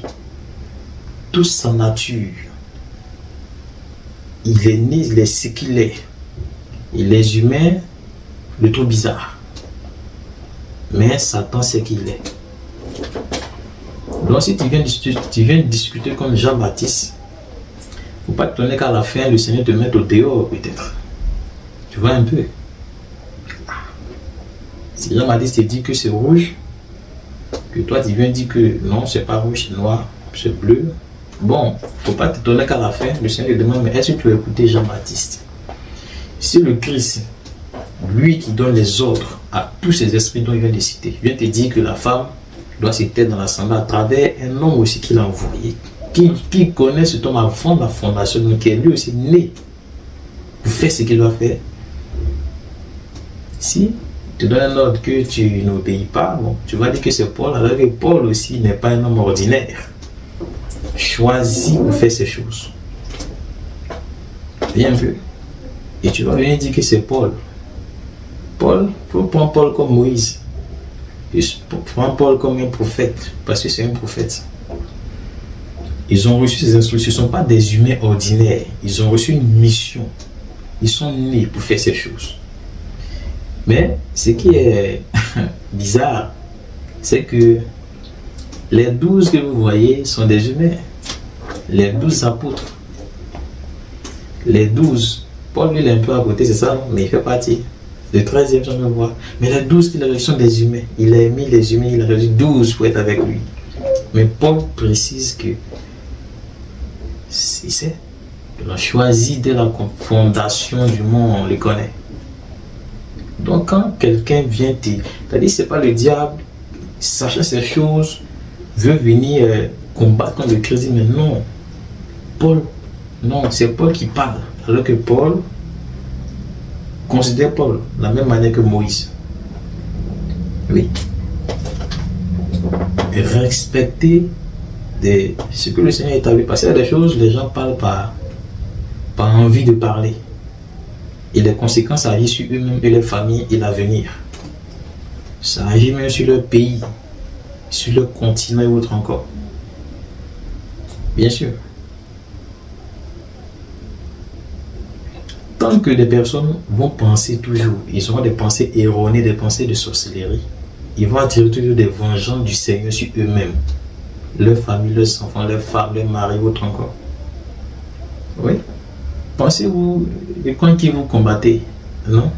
Toute sa nature. Il est né, il est ce qu'il est. Et les humains le trouvent bizarre. Mais Satan sait qu'il est. Donc si tu viens discuter comme Jean-Baptiste, il ne faut pas te donner qu'à la fin, le Seigneur te mette au dehors peut-être. Tu vois un peu. Si Jean-Baptiste te dit que c'est rouge, que toi tu viens dire que non, c'est pas rouge, c'est noir, c'est bleu. Bon, il ne faut pas te donner qu'à la fin, le Seigneur te demande, mais est-ce que tu as écouté Jean-Baptiste? Si le Christ, lui qui donne les ordres à tous ces esprits dont il vient de citer, vient te dire que la femme doit se taire dans l'assemblée à travers un homme aussi qu'il a envoyé, qui connaît cet homme avant la fondation, donc qui est lui aussi né pour faire ce qu'il doit faire. Si tu donnes un ordre que tu n'obéis pas, bon, tu vas dire que c'est Paul, alors que Paul aussi n'est pas un homme ordinaire. Choisis pour faire ces choses. Bien vu. Et tu vas venir dire que c'est Paul. Paul, il faut prendre Paul comme Moïse. Prends Paul comme un prophète, parce que c'est un prophète. Ils ont reçu ces instructions. Ce ne sont pas des humains ordinaires. Ils ont reçu une mission. Ils sont nés pour faire ces choses. Mais ce qui est bizarre, c'est que les 12 que vous voyez sont des humains. Les 12 apôtres. Les 12. Paul, lui, il est un peu à côté, c'est ça, mais il fait partie. Le 13e, j'en veux voir. Mais les 12 qu'il a reçus sont des humains. Il a mis les humains, il a reçu 12 pour être avec lui. Mais Paul précise que c'est. Il a choisi dès la fondation du monde, on les connaît. Donc quand quelqu'un vient te... C'est-à-dire, c'est pas le diable, sachant ces choses, veut venir combattre contre le Christ. Mais non, Paul, non, c'est Paul qui parle. Alors que Paul considère Paul de la même manière que Moïse. Oui. Respecter ce que le Seigneur a établi. Parce qu'il y a des choses, les gens parlent par envie de parler. Et les conséquences agissent sur eux-mêmes et leurs familles et l'avenir. Ça agit même sur leur pays, sur leur continent et autres encore. Bien sûr. Tant que des personnes vont penser toujours, ils auront des pensées erronées, des pensées de sorcellerie, ils vont attirer toujours des vengeances du Seigneur sur eux-mêmes, leur famille, leurs enfants, leurs femmes, leurs maris, autres encore. Oui. Pensez-vous, et quand qui vous combattez, non?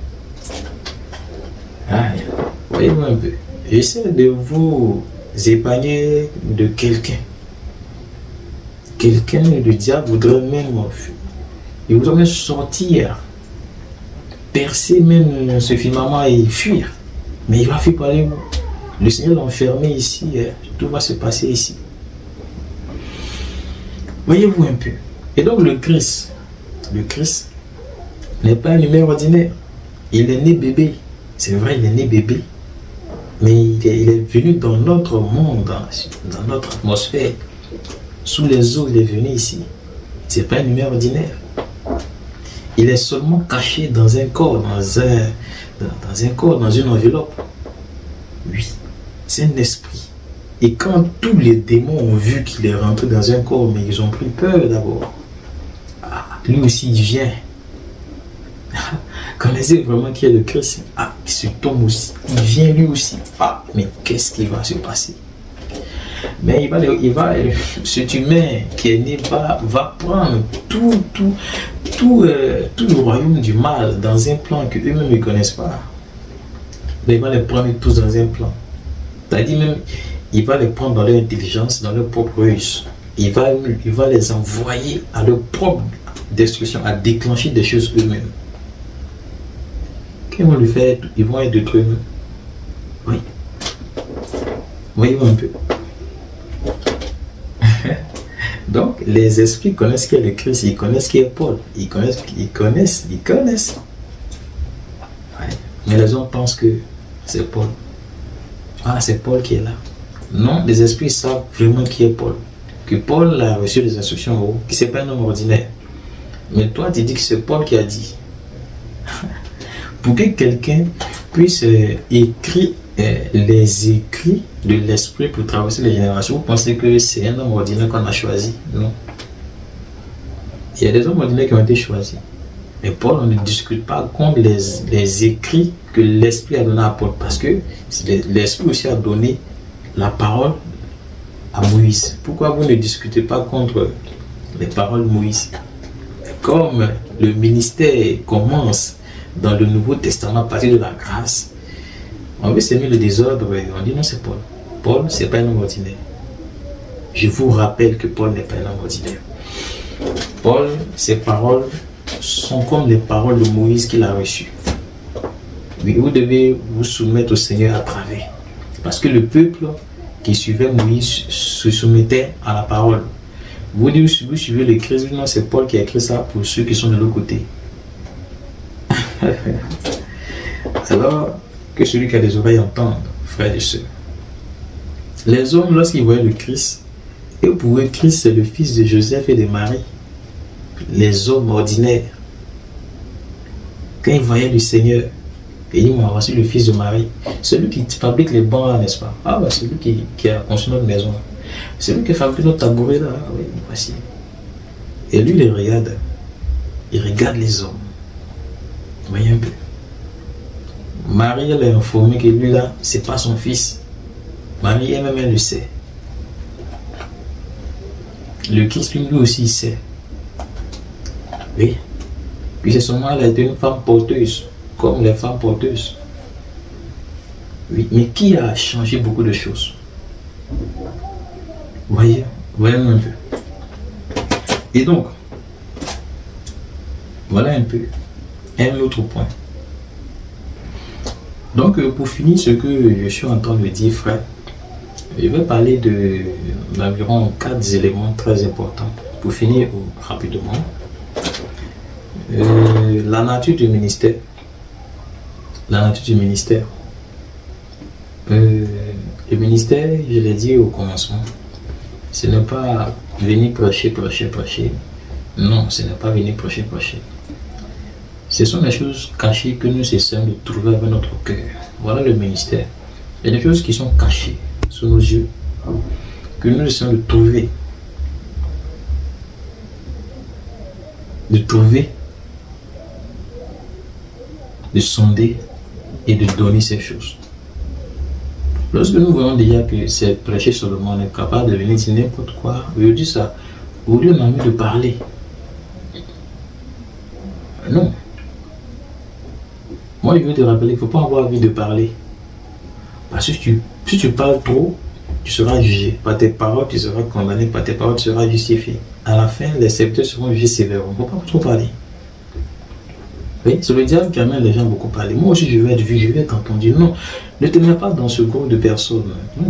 Voyez-vous un peu. J'essaie de vous épargner de quelqu'un. Quelqu'un, le diable voudrait même, il voudrait même sortir, percer même ce firmament et fuir. Mais il va fuir par les mots. Le Seigneur l'a enfermé ici, tout va se passer ici. Voyez-vous un peu. Et donc le Christ n'est pas un humain ordinaire. Il est né bébé. C'est vrai, il est né bébé. Mais il est venu dans notre monde, dans notre atmosphère. Sous les eaux, il est venu ici. Ce n'est pas un humain ordinaire. Il est seulement caché dans un corps, dans un corps, dans une enveloppe. Oui, c'est un esprit. Et quand tous les démons ont vu qu'il est rentré dans un corps, mais ils ont pris peur d'abord. Lui aussi, il vient. Connaissez vraiment qui est le Christ? Ce homme aussi, il vient lui aussi. Mais qu'est-ce qui va se passer? Mais cet humain qui est né va prendre tout le royaume du mal dans un plan que eux-mêmes ne connaissent pas. Mais il va les prendre tous dans un plan. C'est-à-dire même, il va les prendre dans leur intelligence, dans leur propre ruse. Il va les envoyer à leur propre destruction, à déclencher des choses eux-mêmes. Qu'ils vont lui faire, ils vont être détruits eux-mêmes. Oui. Voyez-vous un peu. Donc, les esprits connaissent qui est le Christ, ils connaissent qui est Paul, ils connaissent. Ouais. Mais les hommes pensent que c'est Paul. C'est Paul qui est là. Non, les esprits savent vraiment qui est Paul. Que Paul a reçu des instructions en haut, que ce n'est pas un homme ordinaire. Mais toi, tu dis que c'est Paul qui a dit. Pour que quelqu'un puisse écrire les écrits de l'esprit pour traverser les générations, vous pensez que c'est un homme ordinaire qu'on a choisi? Non. Il y a des hommes ordinaires qui ont été choisis. Mais Paul, on ne discute pas contre les écrits que l'esprit a donné à Paul, parce que l'esprit aussi a donné la parole à Moïse. Pourquoi vous ne discutez pas contre les paroles de Moïse? Comme le ministère commence dans le Nouveau Testament à partir de la grâce, on veut semer le désordre, on dit non, c'est Paul. Paul, c'est pas un homme ordinaire. Je vous rappelle que Paul n'est pas un homme ordinaire. Paul, ses paroles sont comme les paroles de Moïse qu'il a reçues. Oui, vous devez vous soumettre au Seigneur à travers. Parce que le peuple qui suivait Moïse se soumettait à la parole. Vous suivez le Christ, non, c'est Paul qui a écrit ça pour ceux qui sont de l'autre côté. Alors, que celui qui a des oreilles entende, frères et sœurs. Les hommes, lorsqu'ils voyaient le Christ, et pour eux, Christ, c'est le fils de Joseph et de Marie. Les hommes ordinaires. Quand ils voyaient le Seigneur, et ils m'ont reçu le fils de Marie, celui qui fabrique les bancs là, n'est-ce pas? Celui qui a construit notre maison. Celui qui fabrique notre tabouret là, oui, voici. Et lui, il regarde les hommes. Vous voyez un peu. Marie, elle est informée que lui là, c'est pas son fils. Marie elle-même, elle le sait. Le Christ, lui aussi, il sait. Oui. Puis c'est seulement elle a été une femme porteuse, comme les femmes porteuses. Oui. Mais qui a changé beaucoup de choses? Voyez un peu. Et donc, voilà un peu un autre point. Donc, pour finir ce que je suis en train de dire, frère, Je vais parler d'environ 4 éléments très importants. Pour finir rapidement, la nature du ministère. La nature du ministère. Le ministère, je l'ai dit au commencement, ce n'est pas venir prêcher, prêcher, prêcher. Non, ce n'est pas venir prêcher, prêcher. Ce sont des choses cachées que nous essayons de trouver avec notre cœur. Voilà le ministère. Il y a des choses qui sont cachées sous nos yeux, que nous essayons de trouver. De sonder et de donner ces choses. Lorsque nous voyons déjà que c'est prêcher seulement, on est capable de venir dire n'importe quoi. Aujourd'hui, ça, au lieu on a envie de parler. Non. Moi, je veux te rappeler qu'il ne faut pas avoir envie de parler. Parce que si tu parles trop, tu seras jugé. Par tes paroles, tu seras condamné. Par tes paroles, tu seras justifié. À la fin, les serviteurs seront jugés sévèrement. Il ne faut pas trop parler. Oui, c'est le diable qui amène les gens à beaucoup parler. Moi aussi, je vais être vu, je vais être entendu. Non, ne te mets pas dans ce groupe de personnes. Non,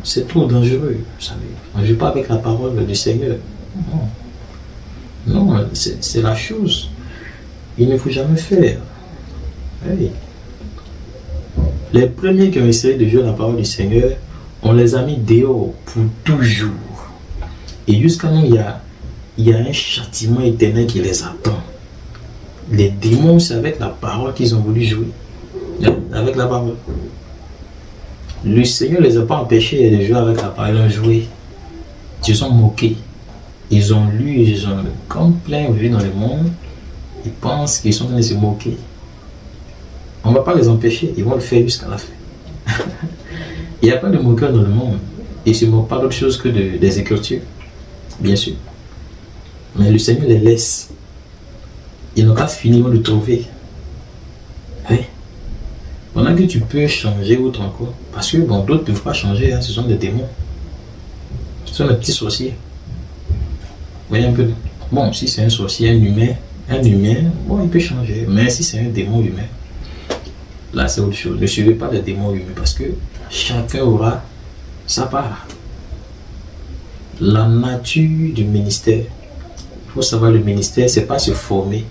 c'est trop dangereux. Vous savez. On ne joue pas avec la parole du Seigneur. Non, c'est la chose. Il ne faut jamais faire. Oui. Les premiers qui ont essayé de jouer la parole du Seigneur, on les a mis dehors pour toujours. Et jusqu'à nous, il y a un châtiment éternel qui les attend. Les démons, c'est avec la parole qu'ils ont voulu jouer. Avec la parole. Le Seigneur ne les a pas empêchés de jouer avec la parole, ils ont joué. Ils se sont moqués. Ils ont lu, ils ont comme plein vu dans le monde. Ils pensent qu'ils sont en train de se moquer. On ne va pas les empêcher, ils vont le faire jusqu'à la fin. Il n'y a pas de moqueur dans le monde. Ils ne se moquent pas d'autre chose que des écritures, bien sûr. Mais le Seigneur les laisse. Ils n'ont pas fini de trouver. Oui. Pendant que tu peux changer autre encore, parce que bon, d'autres ne peuvent pas changer, hein, ce sont des démons. Ce sont des petits sorciers. Vous voyez un peu. Bon, si c'est un sorcier, un humain, bon, il peut changer. Mais si c'est un démon humain, là c'est autre chose. Ne suivez pas les démons humains parce que chacun aura sa part. La nature du ministère. Il faut savoir, le ministère, c'est pas se former,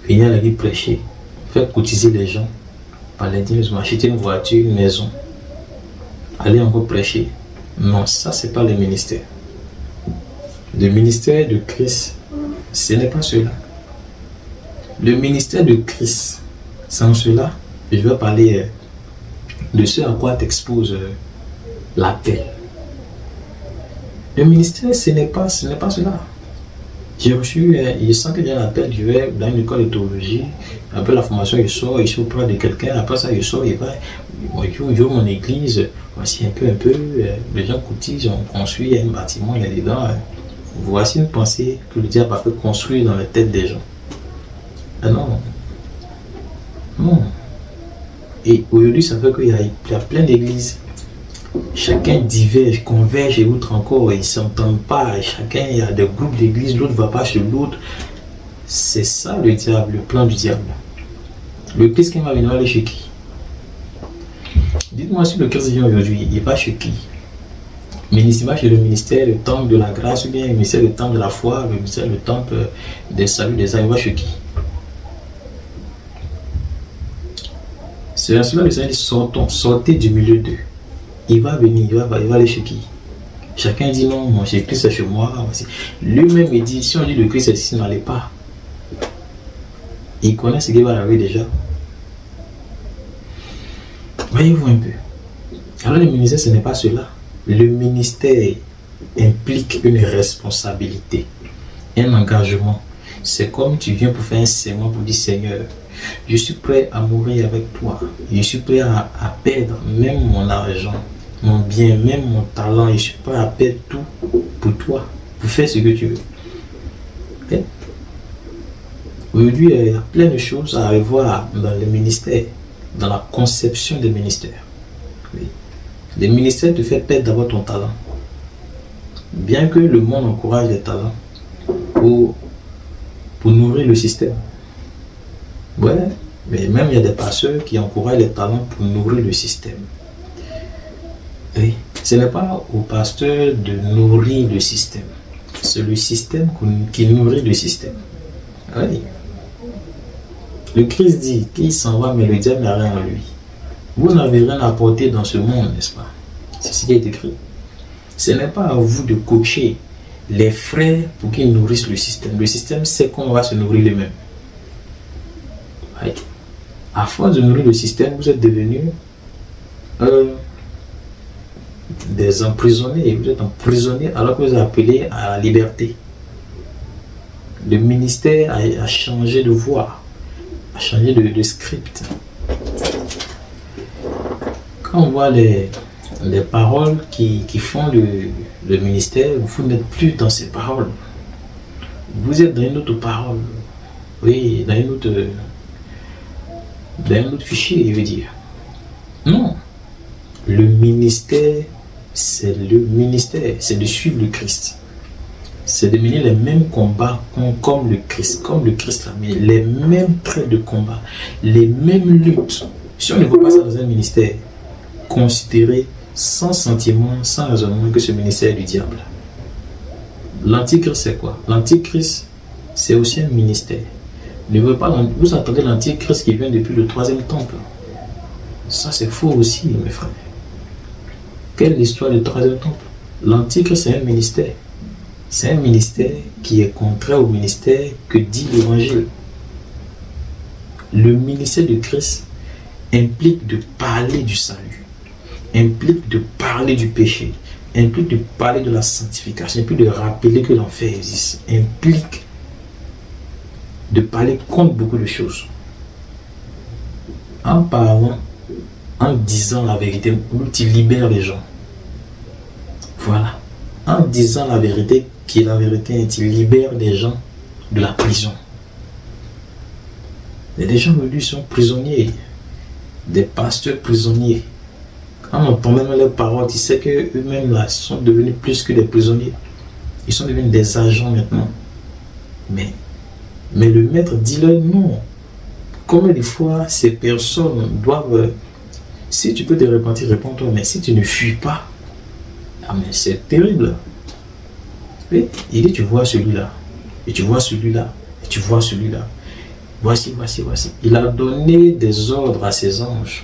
venir à la vie prêcher, faire cotiser les gens, par les dîmes, acheter une voiture, une maison, aller encore prêcher. Non, ça c'est pas le ministère. Le ministère de Christ, ce n'est pas cela. Le ministère de Christ, sans cela, je vais parler de ce à quoi t'expose l'appel. Le ministère, ce n'est pas cela. J'ai reçu, il sent qu'il y a un appel, je vais dans une école de théologie, après la formation, il sort auprès de quelqu'un, après ça, il sort, il va, bonjour, mon église, voici un peu, les gens cotisent, on construit un bâtiment là-dedans. Voici une pensée que le diable a fait construire dans la tête des gens. Ah non. Non. Et aujourd'hui, ça fait qu'il y a plein d'églises. Chacun diverge, converge et autres encore, ils ne s'entendent pas. Chacun, il y a des groupes d'églises, l'autre ne va pas chez l'autre. C'est ça le diable, le plan du diable. Le Christ qui va venir aller chez qui? Dites-moi si le Christ vient aujourd'hui, il va chez qui? Il va chez le ministère, le temple de la grâce, ou bien le ministère, le temple de la foi, le ministère, le temple des saluts des âmes, il va chez qui? C'est cela le Seigneur dit, sortez du milieu d'eux. Il va venir, il va aller chez qui? Chacun dit non, moi j'ai Christ chez moi. Lui-même il dit, si on dit le Christ est ici, n'allez pas. Il connaît ce qui va arriver déjà. Voyez-vous un peu. Alors le ministère, ce n'est pas cela. Le ministère implique une responsabilité, un engagement. C'est comme tu viens pour faire un serment pour dire Seigneur, je suis prêt à mourir avec toi. Je suis prêt à perdre même mon argent, mon bien, même mon talent. Je suis prêt à perdre tout pour toi, pour faire ce que tu veux. Okay? Aujourd'hui, il y a plein de choses à revoir dans le ministère, dans la conception des ministères. Oui. Les ministères te font perdre d'abord ton talent. Bien que le monde encourage les talents pour nourrir le système. Ouais, mais même il y a des pasteurs qui encouragent les talents pour nourrir le système. Oui, Ce n'est pas au pasteur de nourrir le système. C'est le système qui nourrit le système. Oui. Le Christ dit qu'il s'en va, mais le diable n'a rien en lui. Vous n'avez rien à apporter dans ce monde, n'est-ce pas? C'est ce qui est écrit. Ce n'est pas à vous de coacher les frères pour qu'ils nourrissent le système. Le système sait qu'on va se nourrir lui-même. Oui. À force de nourrir le système, vous êtes devenus des emprisonnés. Vous êtes emprisonnés alors que vous êtes appelés à la liberté. Le ministère a changé de voie, a changé de script. Quand on voit les paroles qui font le ministère, vous n'êtes plus dans ces paroles. Vous êtes dans une autre parole. Oui, dans un autre fichier, je veux dire. Non. Le ministère, c'est le ministère, c'est de suivre le Christ. C'est de mener les mêmes combats comme le Christ l'a mené, les mêmes traits de combat, les mêmes luttes. Si on ne voit pas ça dans un ministère, considérez sans sentiment, sans raisonnement que ce ministère est du diable. L'antichrist, c'est quoi? L'antichrist, c'est aussi un ministère. Ne veut pas, vous attendez l'antichrist qui vient depuis le 3e temple. Ça, c'est faux aussi, mes frères. Quelle est l'histoire du 3e temple? L'antichrist, c'est un ministère. C'est un ministère qui est contraire au ministère que dit l'Évangile. Le ministère de Christ implique de parler du salut, implique de parler du péché, implique de parler de la sanctification, implique de rappeler que l'enfer existe, implique de parler contre beaucoup de choses. En parlant, en disant la vérité, tu libères les gens. Voilà. En disant la vérité, qui est la vérité, tu libères les gens de la prison. Et des gens aujourd'hui sont prisonniers, des pasteurs prisonniers. Quand on entend même leurs paroles, tu sais qu'eux-mêmes là sont devenus plus que des prisonniers. Ils sont devenus des agents maintenant. Mais le maître dit-leur non. Combien de fois ces personnes doivent... Si tu peux te repentir, réponds-toi. Mais si tu ne fuis pas, ah mais c'est terrible. Et il dit, tu vois celui-là, et tu vois celui-là, et tu vois celui-là. Voici. Il a donné des ordres à ses anges.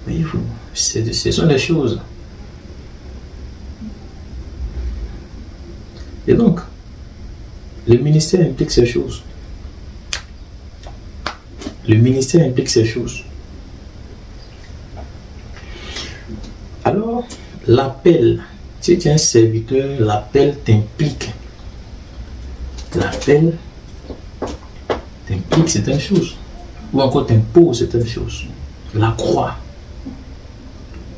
Voyez-vous, ce sont des choses. Et donc, le ministère implique ces choses. Le ministère implique ces choses. Alors, l'appel, si tu es un serviteur, l'appel t'implique. L'appel t'implique certaines choses. Ou encore t'impose certaines choses. La croix.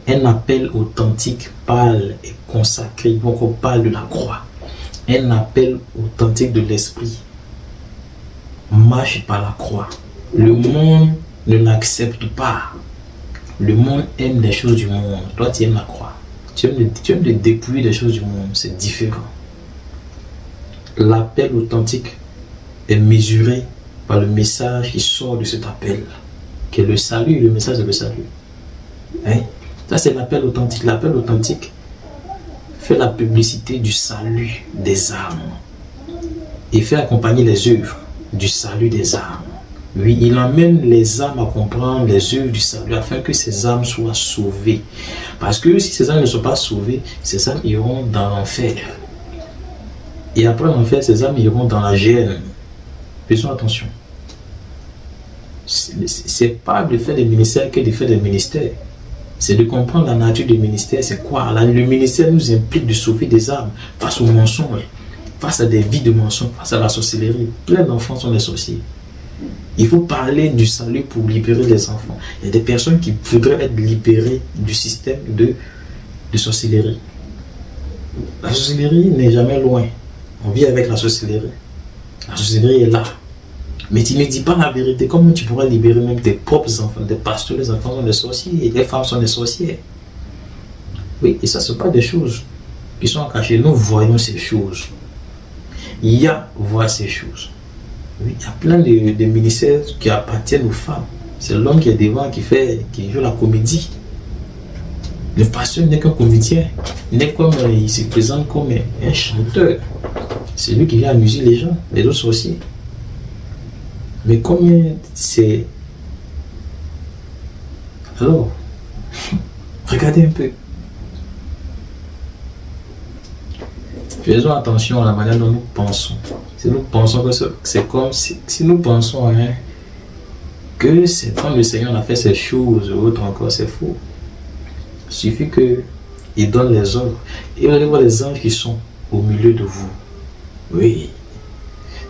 Un appel authentique parle et consacré. Ou encore parle de la croix. Un appel authentique de l'esprit marche par la croix. Le monde ne l'accepte pas. Le monde aime les choses du monde. Toi, tu aimes la croix. Tu aimes le dépouiller des choses du monde. C'est différent. L'appel authentique est mesuré par le message qui sort de cet appel, qui est le salut, le message de le salut. Hein? Ça, c'est l'appel authentique. L'appel authentique fait la publicité du salut des âmes et fait accompagner les œuvres du salut des âmes. Oui, il emmène les âmes à comprendre les œuvres du salut afin que ces âmes soient sauvées. Parce que si ces âmes ne sont pas sauvées, ces âmes iront dans l'enfer. Et après l'enfer, ces âmes iront dans la gêne. Faisons attention. C'est pas de faire des ministères que de faire des ministères. C'est de comprendre la nature du ministère. C'est quoi? Le ministère nous implique de sauver des âmes face aux mensonges, face à des vies de mensonges, face à la sorcellerie. Plein d'enfants sont des sorciers. Il faut parler du salut pour libérer les enfants. Il y a des personnes qui voudraient être libérées du système de sorcellerie. La sorcellerie n'est jamais loin. On vit avec la sorcellerie. La sorcellerie est là. Mais tu ne dis pas la vérité. Comment tu pourras libérer même tes propres enfants? Des pasteurs, les enfants sont des sorciers. Les femmes sont des sorcières. Oui, et ça, ce ne sont pas des choses qui sont cachées. Nous voyons ces choses. Voit ces choses. Oui, il y a plein de ministères qui appartiennent aux femmes. C'est l'homme qui est devant qui joue la comédie. Le pasteur n'est qu'un comédien. Il se présente comme un chanteur. C'est lui qui vient amuser les gens, les autres aussi. Mais combien c'est... Alors, regardez un peu. Faisons attention à la manière dont nous pensons. Si nous pensons que c'est comme si nous pensons que c'est quand le Seigneur a fait ces choses ou autre encore, c'est faux. Il suffit qu'il donne les ordres. Et vous allez voir les anges qui sont au milieu de vous. Oui.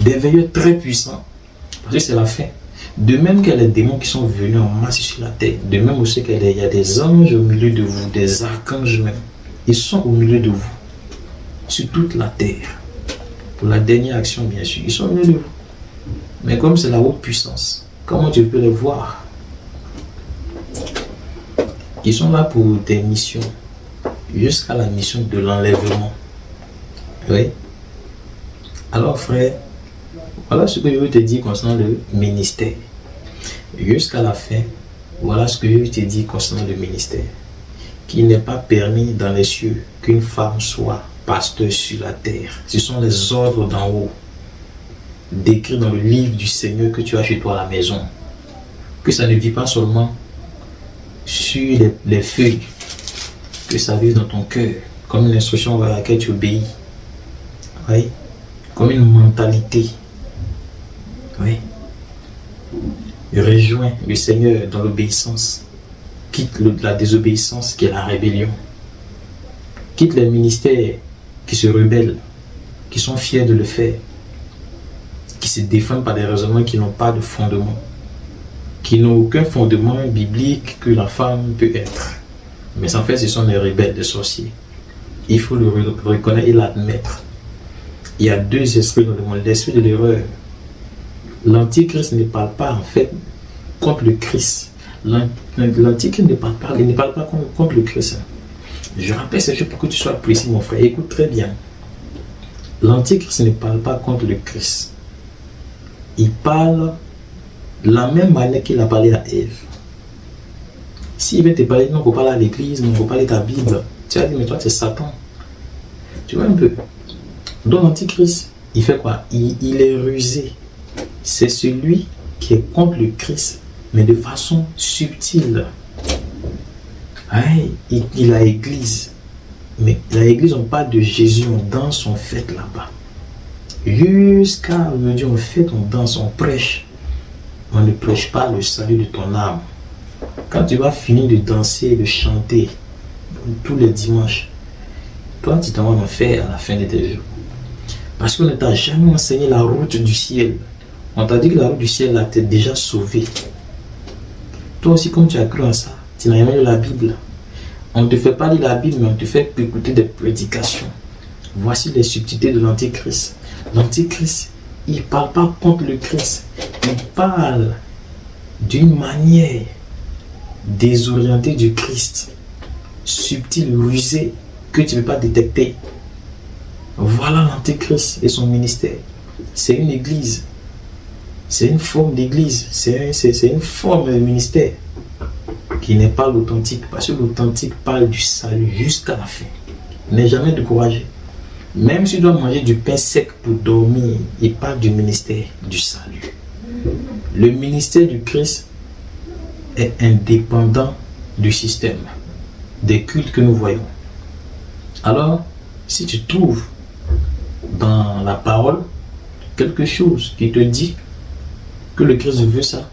Des veilleurs très puissants. Parce que c'est la fin. De même qu'il y a les démons qui sont venus en masse sur la terre. De même aussi qu'il y a des anges au milieu de vous. Des archanges même. Ils sont au milieu de vous. Sur toute la terre. Pour la dernière action, bien sûr. Ils sont au milieu de vous. Mais comme c'est la haute puissance, comment tu peux les voir? Ils sont là pour des missions. Jusqu'à la mission de l'enlèvement. Oui. Alors frère, voilà ce que je veux te dire concernant le ministère. Jusqu'à la fin, voilà ce que je veux te dire concernant le ministère. Qu'il n'est pas permis dans les cieux qu'une femme soit pasteur sur la terre. Ce sont les ordres d'en haut, décrits dans le livre du Seigneur que tu as chez toi à la maison. Que ça ne vit pas seulement sur les feuilles, que ça vive dans ton cœur, comme une instruction à laquelle tu obéis. Oui. Comme une mentalité. Oui. Rejoins le Seigneur dans l'obéissance. Quitte la désobéissance qui est la rébellion. Quitte les ministères qui se rebellent, qui sont fiers de le faire, qui se défendent par des raisonnements qui n'ont pas de fondement, qui n'ont aucun fondement biblique que la femme peut être. Mais en fait, ce sont des rebelles, des sorciers. Il faut le reconnaître et l'admettre. Il y a deux esprits dans le monde, l'esprit de l'erreur. L'antichrist ne parle pas en fait contre le Christ. L'antichrist ne parle pas contre le Christ. Je rappelle ces choses pour que tu sois précis, mon frère. Écoute très bien. L'antichrist ne parle pas contre le Christ. Il parle de la même manière qu'il a parlé à Ève. S'il veut te parler, non, il faut parler à l'église, non, il faut parler de ta Bible. Tu vas dire, mais toi, c'est Satan. Tu vois un peu. Donc l'antichrist, il fait quoi? Il est rusé. C'est celui qui est contre le Christ, mais de façon subtile. Il a l'église. Mais la église, on parle de Jésus, on danse, on fête là-bas. Jusqu'à aujourd'hui, on fête, on danse, on prêche. On ne prêche pas le salut de ton âme. Quand tu vas finir de danser, de chanter, tous les dimanches, toi, tu t'en vas en faire à la fin de tes jours. Parce qu'on ne t'a jamais enseigné la route du ciel. On t'a dit que la route du ciel là t'es déjà sauvé. Toi aussi, comme tu as cru en ça, tu n'as jamais lu la Bible. On ne te fait pas lire la Bible, mais on te fait écouter des prédications. Voici les subtilités de l'antichrist. L'antichrist, il ne parle pas contre le Christ. Il parle d'une manière désorientée du Christ. Subtile, rusée, que tu ne peux pas détecter. Voilà l'antéchrist et son ministère. C'est une église. C'est une forme d'église. C'est une forme de ministère qui n'est pas l'authentique. Parce que l'authentique parle du salut jusqu'à la fin. N'est jamais découragé. Même si tu dois manger du pain sec pour dormir, il parle du ministère du salut. Le ministère du Christ est indépendant du système, des cultes que nous voyons. Alors, si tu trouves dans la parole quelque chose qui te dit que le Christ veut ça,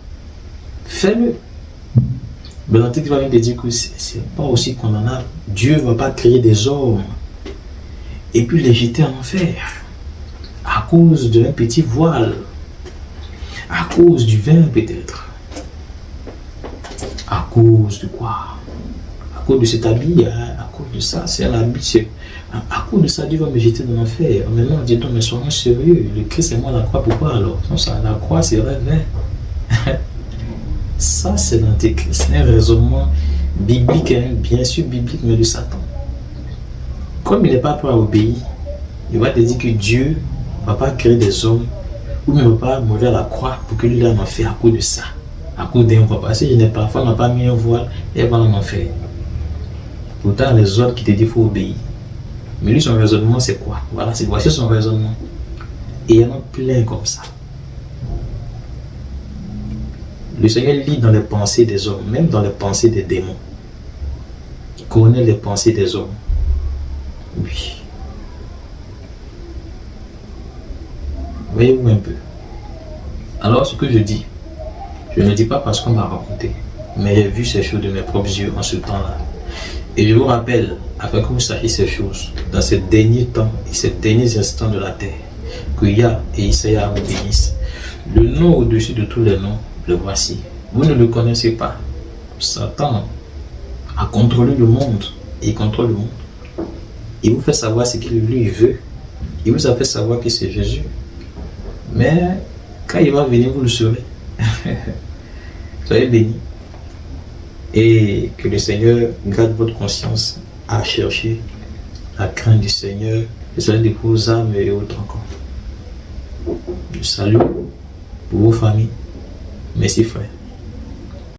fais-le. Mais l'Antichrist va venir te dire que c'est pas aussi condamnable. Dieu ne va pas créer des hommes et puis les jeter en enfer à cause d'un petit voile, à cause du vin peut-être, à cause de quoi? À cause de cet habit, à cause de ça, c'est un habit. À cause de ça, Dieu va me jeter dans l'enfer. Maintenant, dit-on, mais soyons sérieux. Le Christ est mort à la croix, pourquoi alors? Non, ça, la croix, c'est vrai. Ça, c'est l'antéchrist. C'est un raisonnement biblique, hein, bien sûr biblique, mais de Satan. Comme il n'est pas prêt à obéir, il va te dire que Dieu ne va pas créer des hommes ou ne va pas mourir à la croix pour que lui en enfer à cause de ça. À cause d'un voile. Parce que je n'ai pas, parfois, n'a pas mis un voile et elle va en enfer. Pourtant, les autres qui te disent qu'il faut obéir. Mais lui, son raisonnement, c'est quoi? Voilà, voici son raisonnement. Et il y en a plein comme ça. Le Seigneur lit dans les pensées des hommes, même dans les pensées des démons. Il connaît les pensées des hommes. Oui. Voyez-vous un peu. Alors, ce que je dis, je ne dis pas parce qu'on m'a raconté, mais j'ai vu ces choses de mes propres yeux en ce temps-là. Et je vous rappelle, afin que vous sachiez ces choses, dans ces derniers temps et ces derniers instants de la terre, que Yah et Isaïa vous bénissent. Le nom au-dessus de tous les noms, le voici. Vous ne le connaissez pas. Satan a contrôlé le monde. Il contrôle le monde. Il vous fait savoir ce qu'il lui veut. Il vous a fait savoir que c'est Jésus. Mais quand il va venir, vous le saurez. Soyez bénis. Et que le Seigneur garde votre conscience à chercher la crainte du Seigneur, le salut de vos âmes et autres encore. Je salue pour vos familles. Merci frère.